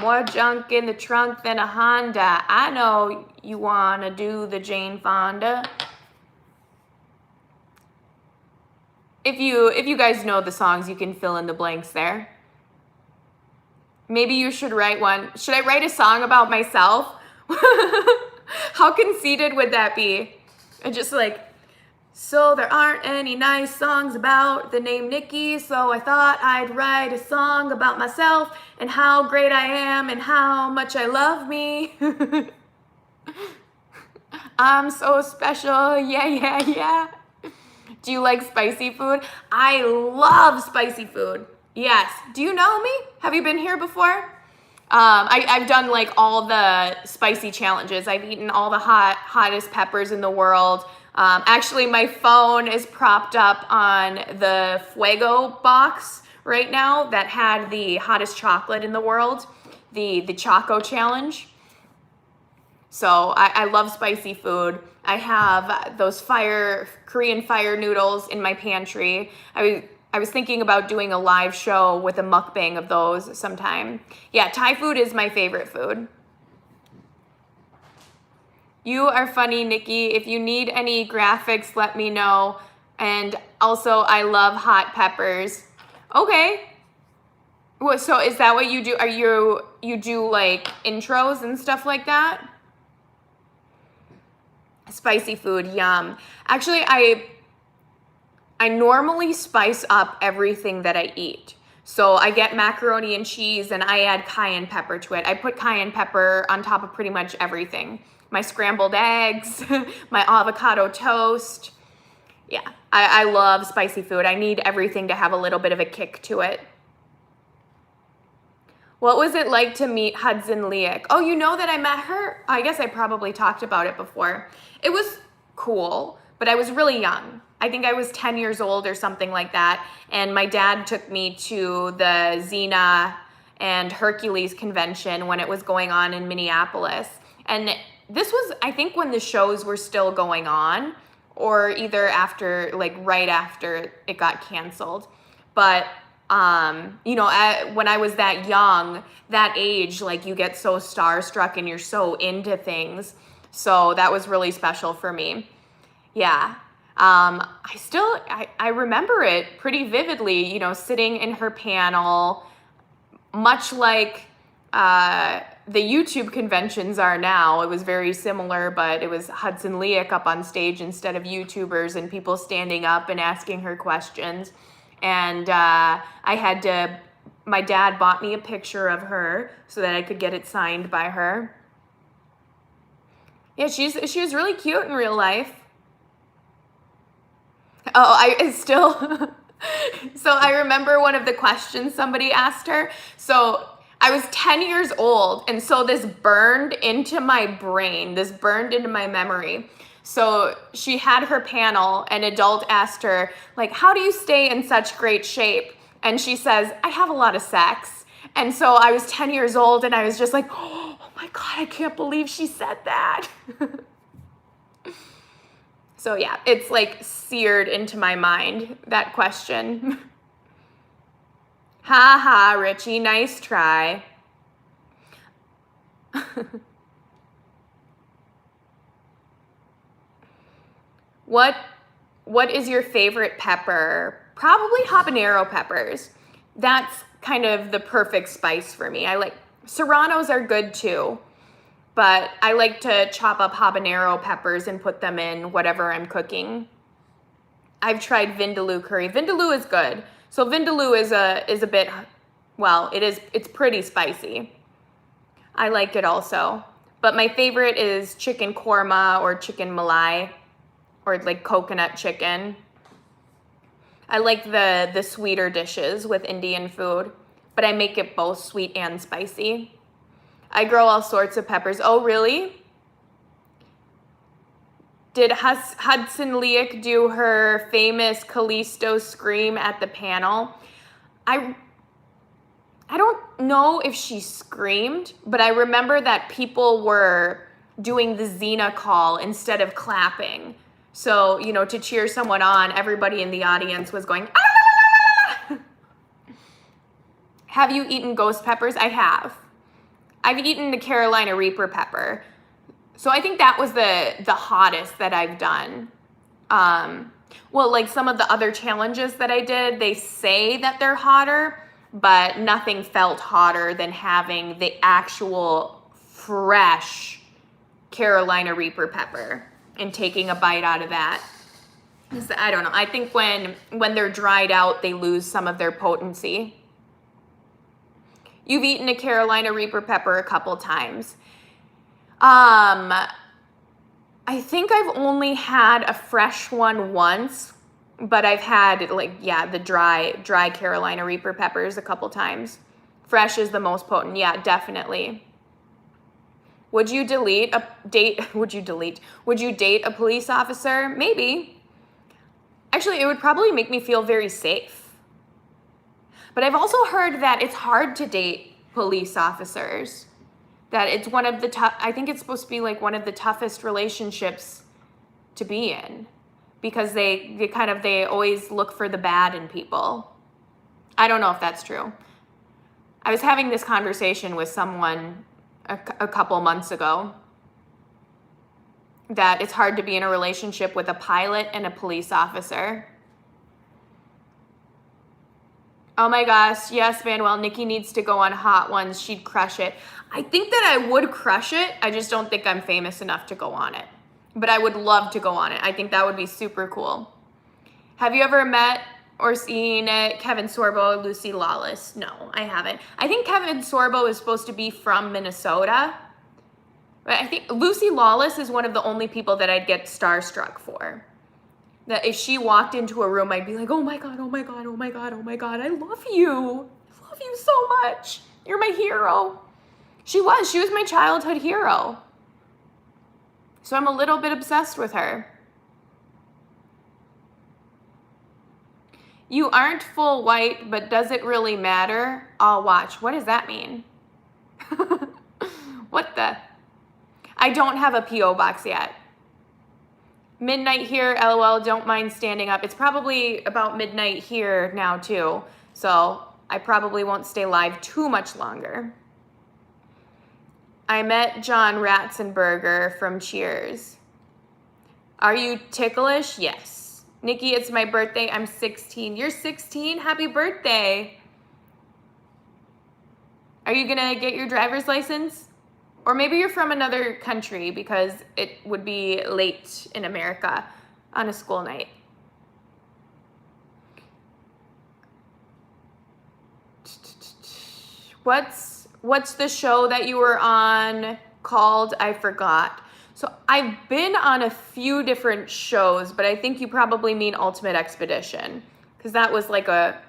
More junk in the trunk than a Honda. I know you wanna do the Jane Fonda. If you guys know the songs, you can fill in the blanks there. Maybe you should write one. Should I write a song about myself? How conceited would that be? And just like, so there aren't any nice songs about the name Nikki, so I thought I'd write a song about myself and how great I am and how much I love me. I'm so special, yeah, yeah, yeah. Do you like spicy food? I love spicy food. Yes. Do you know me? Have you been here before? I've done like all the spicy challenges. I've eaten all the hottest peppers in the world. Actually, my phone is propped up on the Fuego box right now that had the hottest chocolate in the world, the Choco challenge. So I love spicy food. I have those Korean fire noodles in my pantry. I was thinking about doing a live show with a mukbang of those sometime. Yeah, Thai food is my favorite food. You are funny, Nikki. If you need any graphics, let me know. And also, I love hot peppers. Okay. So is that what you do? You do like intros and stuff like that? Spicy food, yum. Actually, I normally spice up everything that I eat. So I get macaroni and cheese and I add cayenne pepper to it. I put cayenne pepper on top of pretty much everything. My scrambled eggs, my avocado toast. Yeah, I love spicy food. I need everything to have a little bit of a kick to it. What was it like to meet Hudson Leak? Oh, you know that I met her? I guess I probably talked about it before. It was cool, but I was really young. I think I was 10 years old or something like that. And my dad took me to the Xena and Hercules convention when it was going on in Minneapolis. And this was, I think, when the shows were still going on, or either after, like right after it got canceled. But you know, when I was that young, that age, like you get so starstruck and you're so into things. So that was really special for me. Yeah. I remember it pretty vividly, you know, sitting in her panel, much like the YouTube conventions are now. It was very similar, but it was Hudson Leak up on stage instead of YouTubers and people standing up and asking her questions. And my dad bought me a picture of her so that I could get it signed by her. Yeah, she was really cute in real life. Oh, I still, so I remember one of the questions somebody asked her. So I was 10 years old, and so this burned into my brain, this burned into my memory. So she had her panel, an adult asked her, like, how do you stay in such great shape? And she says, I have a lot of sex. And so I was 10 years old, and I was just like, oh my God, I can't believe she said that. So yeah, it's like seared into my mind, that question. Ha ha, Richie, nice try. What is your favorite pepper? Probably habanero peppers. That's kind of the perfect spice for me. I like serranos are good too, but I like to chop up habanero peppers and put them in whatever I'm cooking. I've tried vindaloo curry. Vindaloo is good. So vindaloo is a bit, well, it's pretty spicy. I like it also. But my favorite is chicken korma or chicken malai or like coconut chicken. I like the sweeter dishes with Indian food, but I make it both sweet and spicy. I grow all sorts of peppers. Oh, really? Did Hudson Leak do her famous Callisto scream at the panel? I don't know if she screamed, but I remember that people were doing the Xena call instead of clapping. So, you know, to cheer someone on, everybody in the audience was going, ah! Have you eaten ghost peppers? I have. I've eaten the Carolina Reaper pepper. So I think that was the hottest that I've done. Well, like some of the other challenges that I did, they say that they're hotter, but nothing felt hotter than having the actual fresh Carolina Reaper pepper and taking a bite out of that. I don't know. I think when they're dried out, they lose some of their potency. You've eaten a Carolina Reaper pepper a couple times. I think I've only had a fresh one once, but I've had like, yeah, the dry Carolina Reaper peppers a couple times. Fresh is the most potent. Yeah, definitely. Would you date a police officer? Maybe. Actually, it would probably make me feel very safe. But I've also heard that it's hard to date police officers. That it's one of the I think it's supposed to be like one of the toughest relationships to be in because they always look for the bad in people. I don't know if that's true. I was having this conversation with someone a couple months ago that it's hard to be in a relationship with a pilot and a police officer. Oh my gosh, yes, Manuel, Nikki needs to go on Hot Ones. She'd crush it. I think that I would crush it. I just don't think I'm famous enough to go on it. But I would love to go on it. I think that would be super cool. Have you ever met or seen Kevin Sorbo or Lucy Lawless? No, I haven't. I think Kevin Sorbo is supposed to be from Minnesota. But I think Lucy Lawless is one of the only people that I'd get starstruck for. That if she walked into a room, I'd be like, oh my God, oh my God, oh my God, oh my God, I love you. I love you so much. You're my hero. She was my childhood hero. So I'm a little bit obsessed with her. You aren't full white, but does it really matter? I'll watch. What does that mean? What the? I don't have a P.O. box yet. Midnight here, LOL, don't mind standing up. It's probably about midnight here now too, so I probably won't stay live too much longer. I met John Ratzenberger from Cheers. Are you ticklish? Yes. Nikki, it's my birthday. I'm 16. You're 16? Happy birthday. Are you gonna get your driver's license? Or maybe you're from another country because it would be late in America on a school night. What's the show that you were on called? I forgot. So I've been on a few different shows, but I think you probably mean Ultimate Expedition, because that was like a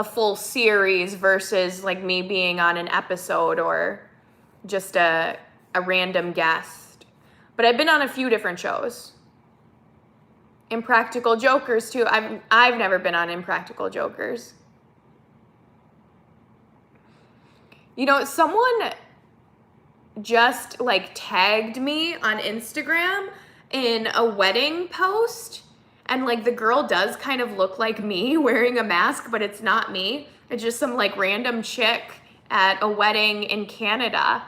full series versus like me being on an episode or just a random guest. But I've been on a few different shows. Impractical Jokers too. I've never been on Impractical Jokers. You know, someone just like tagged me on Instagram in a wedding post, and like the girl does kind of look like me wearing a mask, but it's not me. It's just some like random chick at a wedding in Canada.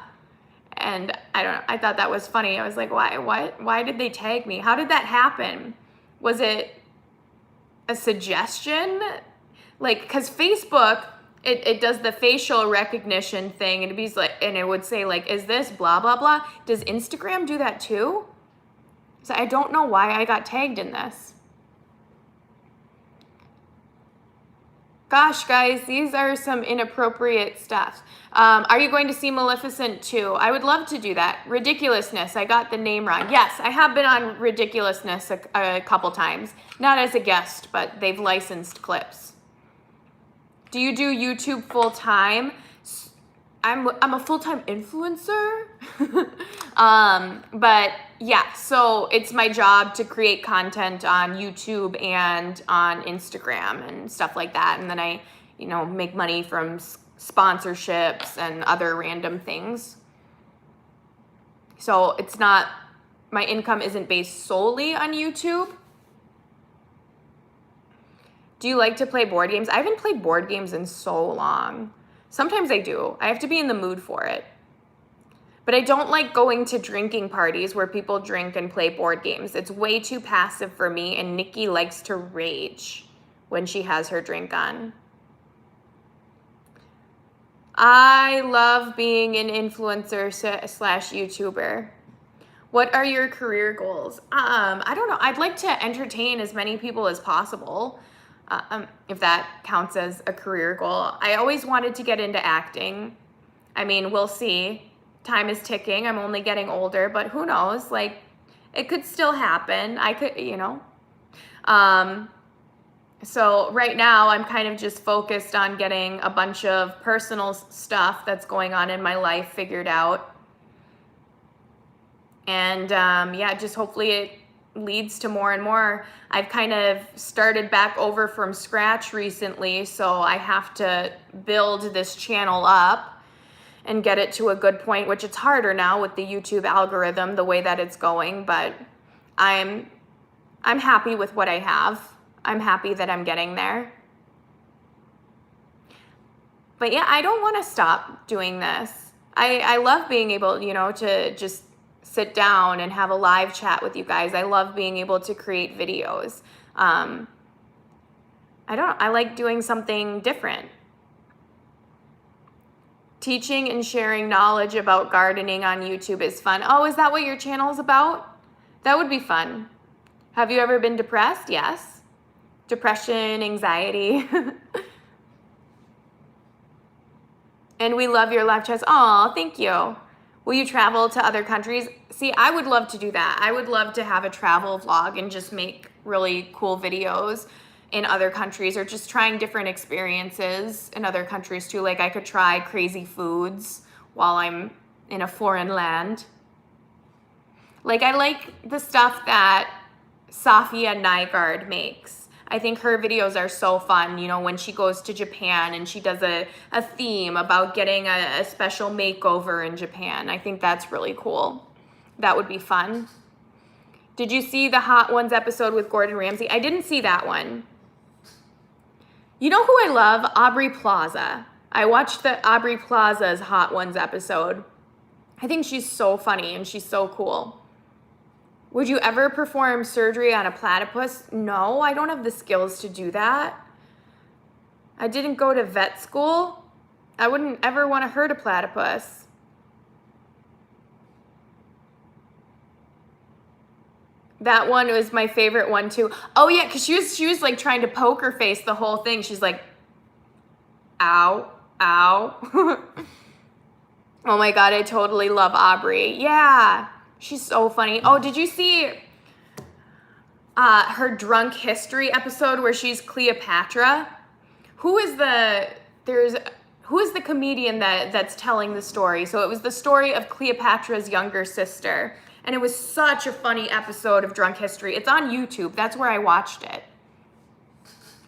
And I thought that was funny. I was like, why did they tag me? How did that happen? Was it a suggestion? Like, cause Facebook, it does the facial recognition thing, and it would say like, is this blah, blah, blah. Does Instagram do that too? So I don't know why I got tagged in this. Gosh, guys, these are some inappropriate stuff. Are you going to see Maleficent 2? I would love to do that. Ridiculousness, I got the name wrong. Yes, I have been on Ridiculousness a couple times. Not as a guest, but they've licensed clips. Do you do YouTube full time? I'm a full-time influencer. But yeah, so it's my job to create content on YouTube and on Instagram and stuff like that. And then I, make money from sponsorships and other random things. So it's not, my income isn't based solely on YouTube. Do you like to play board games? I haven't played board games in so long. Sometimes I do. I have to be in the mood for it. But I don't like going to drinking parties where people drink and play board games. It's way too passive for me, and Nikki likes to rage when she has her drink on. I love being an influencer slash YouTuber. What are your career goals? I don't know. I'd like to entertain as many people as possible. If that counts as a career goal. I always wanted to get into acting. I mean, we'll see. Time is ticking. I'm only getting older, but who knows? Like, it could still happen. I could, So right now I'm kind of just focused on getting a bunch of personal stuff that's going on in my life figured out. And just hopefully it leads to more and more. I've kind of started back over from scratch recently, so I have to build this channel up and get it to a good point, which it's harder now with the YouTube algorithm, the way that it's going, but I'm happy with what I have. I'm happy that I'm getting there. But yeah, I don't want to stop doing this. I love being able, to just sit down and have a live chat with you guys. I love being able to create videos. I like doing something different. Teaching and sharing knowledge about gardening on YouTube is fun. Oh, is that what your channel is about? That would be fun. Have you ever been depressed? Yes. Depression, anxiety. And we love your live chats. Oh, thank you. Will you travel to other countries? See, I would love to do that. I would love to have a travel vlog and just make really cool videos in other countries, or just trying different experiences in other countries too. Like I could try crazy foods while I'm in a foreign land. Like I like the stuff that Safia Nygaard makes. I think her videos are so fun, when she goes to Japan and she does a theme about getting a special makeover in Japan. I think that's really cool. That would be fun. Did you see the Hot Ones episode with Gordon Ramsay? I didn't see that one. You know who I love? Aubrey Plaza. I watched the Aubrey Plaza's Hot Ones episode. I think she's so funny and she's so cool. Would you ever perform surgery on a platypus? No, I don't have the skills to do that. I didn't go to vet school. I wouldn't ever want to hurt a platypus. That one was my favorite one too. Oh yeah, because she was like trying to poker face the whole thing. She's like, ow, ow. Oh my God, I totally love Aubrey. Yeah, she's so funny. Oh, did you see her drunk history episode where she's Cleopatra? Who is the comedian that's telling the story? So it was the story of Cleopatra's younger sister. And it was such a funny episode of Drunk History. It's on YouTube. That's where I watched it.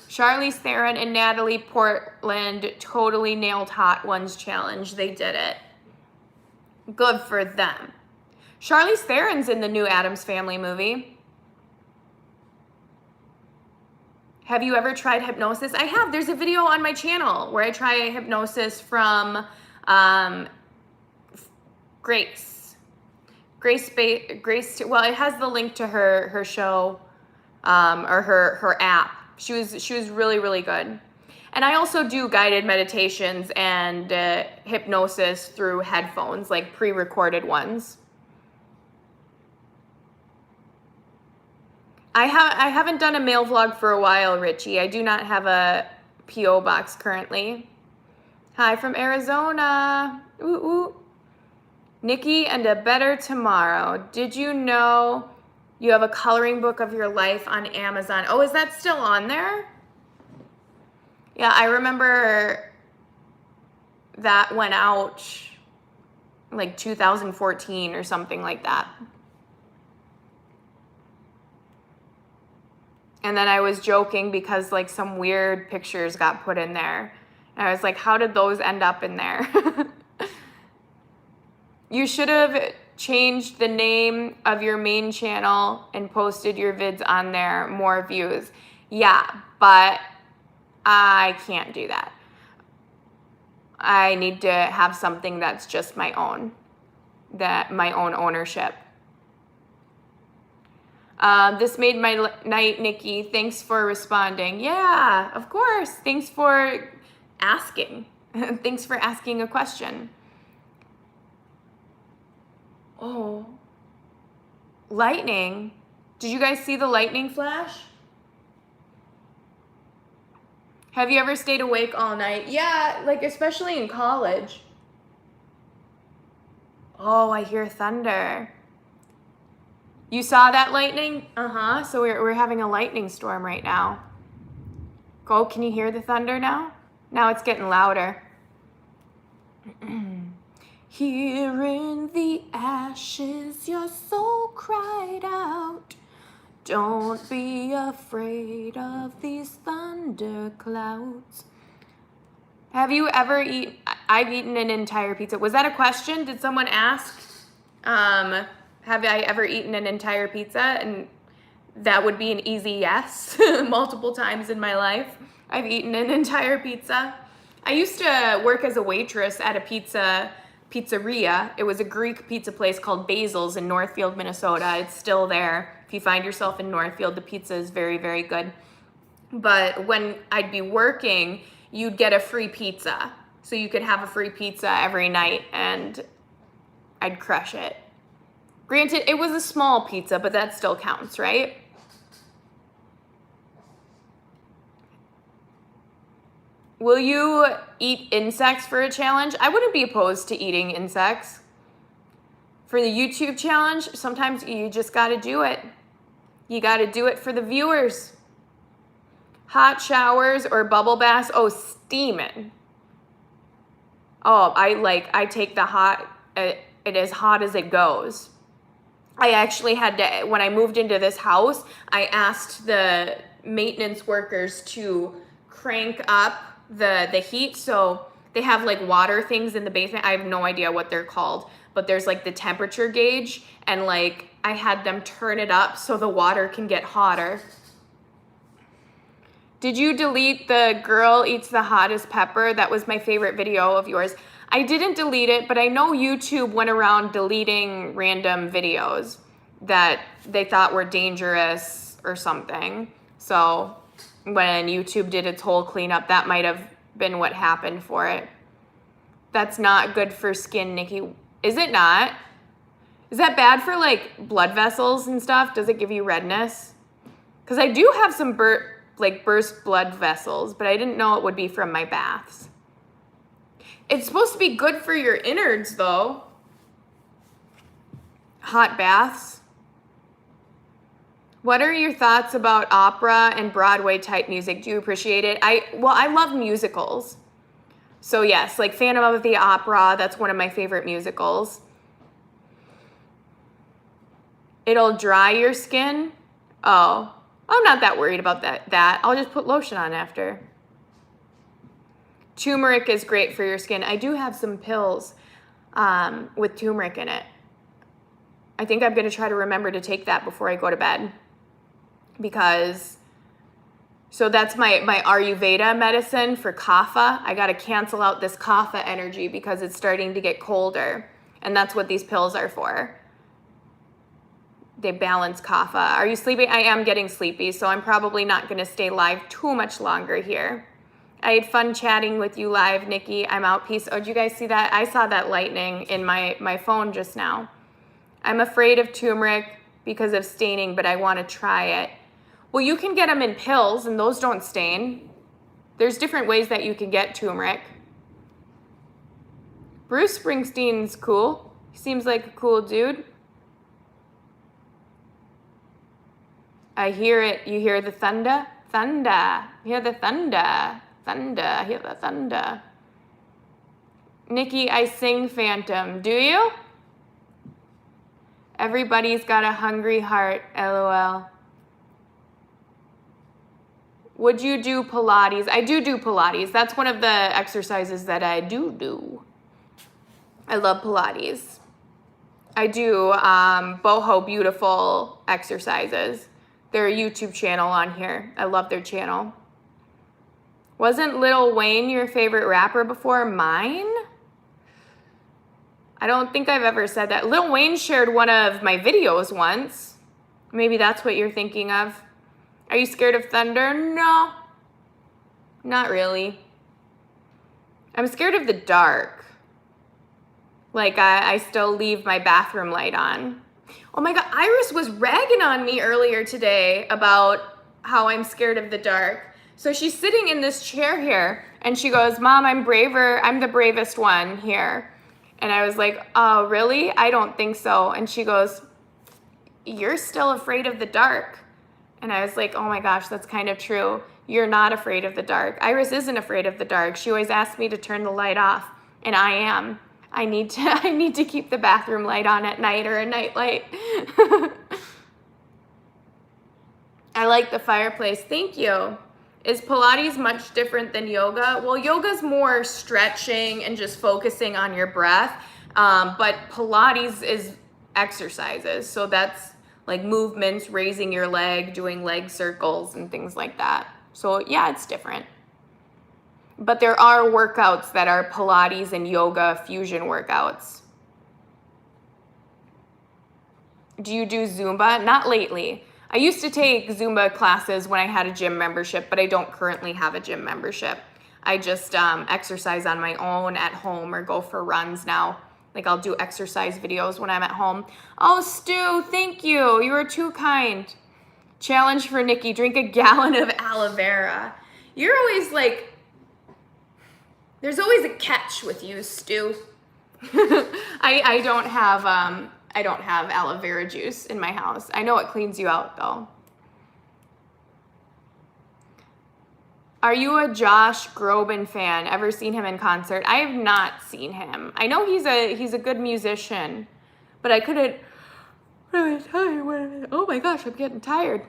Charlize Theron and Natalie Portman totally nailed Hot Ones challenge. They did it. Good for them. Charlize Theron's in the new Addams Family movie. Have you ever tried hypnosis? I have. There's a video on my channel where I try hypnosis from Grace. Well, it has the link to her show or her app. She was really, really good. And I also do guided meditations and hypnosis through headphones, like pre-recorded ones. I haven't done a mail vlog for a while, Richie. I do not have a P.O. box currently. Hi from Arizona. Ooh, ooh. Nikki and a Better Tomorrow. Did you know you have a coloring book of your life on Amazon? Oh, is that still on there? Yeah, I remember that went out like 2014 or something like that. And then I was joking because like some weird pictures got put in there. And I was like, how did those end up in there? You should have changed the name of your main channel and posted your vids on there, more views. Yeah, but I can't do that. I need to have something that's just my own, my own ownership. This made my night, Nikki. Thanks for responding. Yeah, of course. Thanks for asking. Thanks for asking a question. Oh, lightning. Did you guys see the lightning flash? Have you ever stayed awake all night? Yeah, like especially in college. Oh, I hear thunder. You saw that lightning? Uh-huh. So we're having a lightning storm right now. Oh, can you hear the thunder now? Now it's getting louder. Here in the ashes, your soul cried out. Don't be afraid of these thunder clouds. Have you ever eaten? I've eaten an entire pizza. Was that a question? Did someone ask? Have I ever eaten an entire pizza? And that would be an easy yes. Multiple times in my life, I've eaten an entire pizza. I used to work as a waitress at a pizzeria. It was a Greek pizza place called Basil's in Northfield, Minnesota. It's still there. If you find yourself in Northfield, the pizza is very, very good. But when I'd be working, you'd get a free pizza. So you could have a free pizza every night and I'd crush it. Granted, it was a small pizza, but that still counts, right? Will you eat insects for a challenge? I wouldn't be opposed to eating insects. For the YouTube challenge, sometimes you just gotta do it. You gotta do it for the viewers. Hot showers or bubble baths? Oh, steaming. Oh, I take the hot, it as hot as it goes. I actually had to, when I moved into this house, I asked the maintenance workers to crank up the heat. So they have like water things in the basement. I have no idea what they're called, but there's like the temperature gauge, and like I had them turn it up so the water can get hotter. Did you delete the girl eats the hottest pepper? That was my favorite video of yours. I didn't delete it, but I know YouTube went around deleting random videos that they thought were dangerous or something. So when YouTube did its whole cleanup, that might have been what happened for it. That's not good for skin, Nikki. Is it not? Is that bad for like blood vessels and stuff? Does it give you redness? Because I do have some burst blood vessels, but I didn't know it would be from my baths. It's supposed to be good for your innards though. Hot baths. What are your thoughts about opera and Broadway type music? Do you appreciate it? I love musicals. So yes, like Phantom of the Opera, that's one of my favorite musicals. It'll dry your skin? Oh, I'm not that worried about that. I'll just put lotion on after. Turmeric is great for your skin. I do have some pills with turmeric in it. I think I'm going to try to remember to take that before I go to bed. Because, so that's my Ayurveda medicine for kapha. I got to cancel out this kapha energy because it's starting to get colder. And that's what these pills are for. They balance kapha. Are you sleeping? I am getting sleepy, so I'm probably not going to stay live too much longer here. I had fun chatting with you live, Nikki. I'm out. Peace. Oh, did you guys see that? I saw that lightning in my phone just now. I'm afraid of turmeric because of staining, but I want to try it. Well, you can get them in pills, and those don't stain. There's different ways that you can get turmeric. Bruce Springsteen's cool. He seems like a cool dude. I hear it. You hear the thunder? Thunder. Hear the thunder. Thunder. Hear the thunder. Nikki, I sing Phantom. Do you? Everybody's got a hungry heart. LOL. Would you do Pilates? I do Pilates. That's one of the exercises that I do. I love Pilates. I do Boho Beautiful exercises. They're a YouTube channel on here. I love their channel. Wasn't Lil Wayne your favorite rapper before? Mine? I don't think I've ever said that. Lil Wayne shared one of my videos once. Maybe that's what you're thinking of. Are you scared of thunder? No, not really. I'm scared of the dark. Like I still leave my bathroom light on. Oh my God, Iris was ragging on me earlier today about how I'm scared of the dark. So she's sitting in this chair here and she goes, Mom, I'm braver. I'm the bravest one here. And I was like, oh, really? I don't think so. And she goes, you're still afraid of the dark. And I was like, oh my gosh, that's kind of true. You're not afraid of the dark. Iris isn't afraid of the dark. She always asks me to turn the light off, and I am. I need to keep the bathroom light on at night or a night light. I like the fireplace. Thank you. Is Pilates much different than yoga? Well, yoga's more stretching and just focusing on your breath, but Pilates is exercises. So that's like movements, raising your leg, doing leg circles and things like that. So yeah, it's different. But there are workouts that are Pilates and yoga fusion workouts. Do you do Zumba? Not lately. I used to take Zumba classes when I had a gym membership, but I don't currently have a gym membership. I just exercise on my own at home or go for runs now. Like I'll do exercise videos when I'm at home. Oh, Stu, thank you. You were too kind. Challenge for Nikki, drink a gallon of aloe vera. You're always like, there's always a catch with you, Stu. I don't have aloe vera juice in my house. I know it cleans you out though. Are you a Josh Groban fan? Ever seen him in concert? I have not seen him. I know he's a good musician, but I couldn't really tell you when. Oh my gosh, I'm getting tired.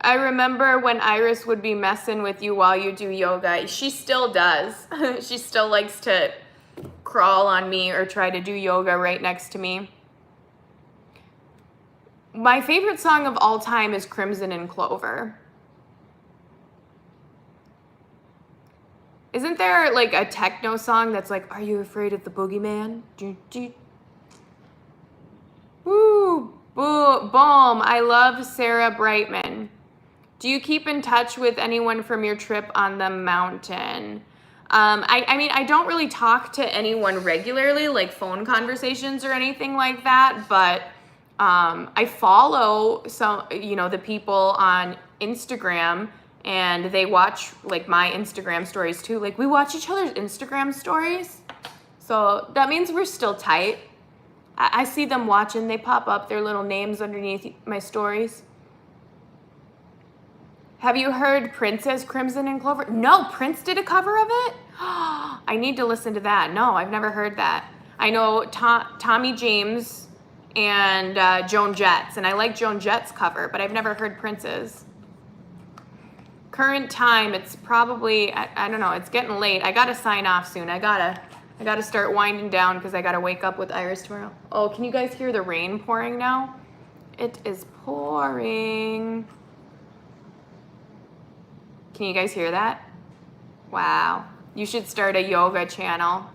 I remember when Iris would be messing with you while you do yoga. She still does. She still likes to crawl on me or try to do yoga right next to me. My favorite song of all time is Crimson and Clover. Isn't there like a techno song that's like, are you afraid of the boogeyman? Woo, boom, I love Sarah Brightman. Do you keep in touch with anyone from your trip on the mountain? I mean, I don't really talk to anyone regularly, like phone conversations or anything like that, but I follow some, the people on Instagram, and they watch like my Instagram stories too. Like we watch each other's Instagram stories. So that means we're still tight. I see them watching, they pop up their little names underneath my stories. Have you heard Prince's Crimson and Clover? No, Prince did a cover of it? I need to listen to that. No, I've never heard that. I know Tommy James and Joan Jett's, and I like Joan Jett's cover, but I've never heard Prince's. Current time, it's probably, I don't know, it's getting late. I gotta sign off soon. I gotta start winding down because I gotta wake up with Iris tomorrow. Oh, can you guys hear the rain pouring now? It is pouring. Can you guys hear that? Wow. You should start a yoga channel.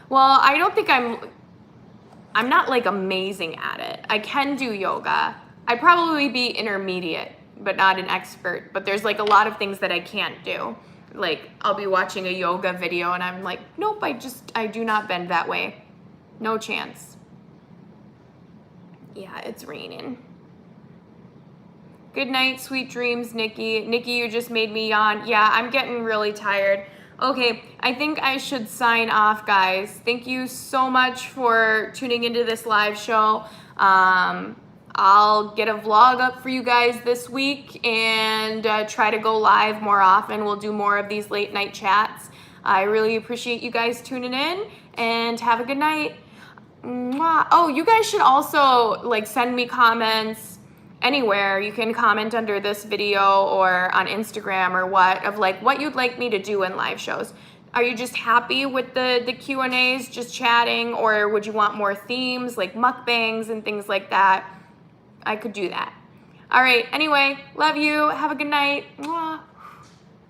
Well, I don't think I'm not like amazing at it. I can do yoga. I'd probably be intermediate, but not an expert. But there's like a lot of things that I can't do. Like I'll be watching a yoga video and I'm like, nope, I do not bend that way. No chance. Yeah, it's raining. Good night, sweet dreams, Nikki. Nikki, you just made me yawn. Yeah, I'm getting really tired. Okay, I think I should sign off, guys. Thank you so much for tuning into this live show. I'll get a vlog up for you guys this week and try to go live more often. We'll do more of these late night chats. I really appreciate you guys tuning in, and have a good night. Mwah. Oh, you guys should also like send me comments anywhere. You can comment under this video or on Instagram or what you'd like me to do in live shows. Are you just happy with the Q&As, just chatting, or would you want more themes like mukbangs and things like that? I could do that. All right, anyway, love you. Have a good night. Mwah.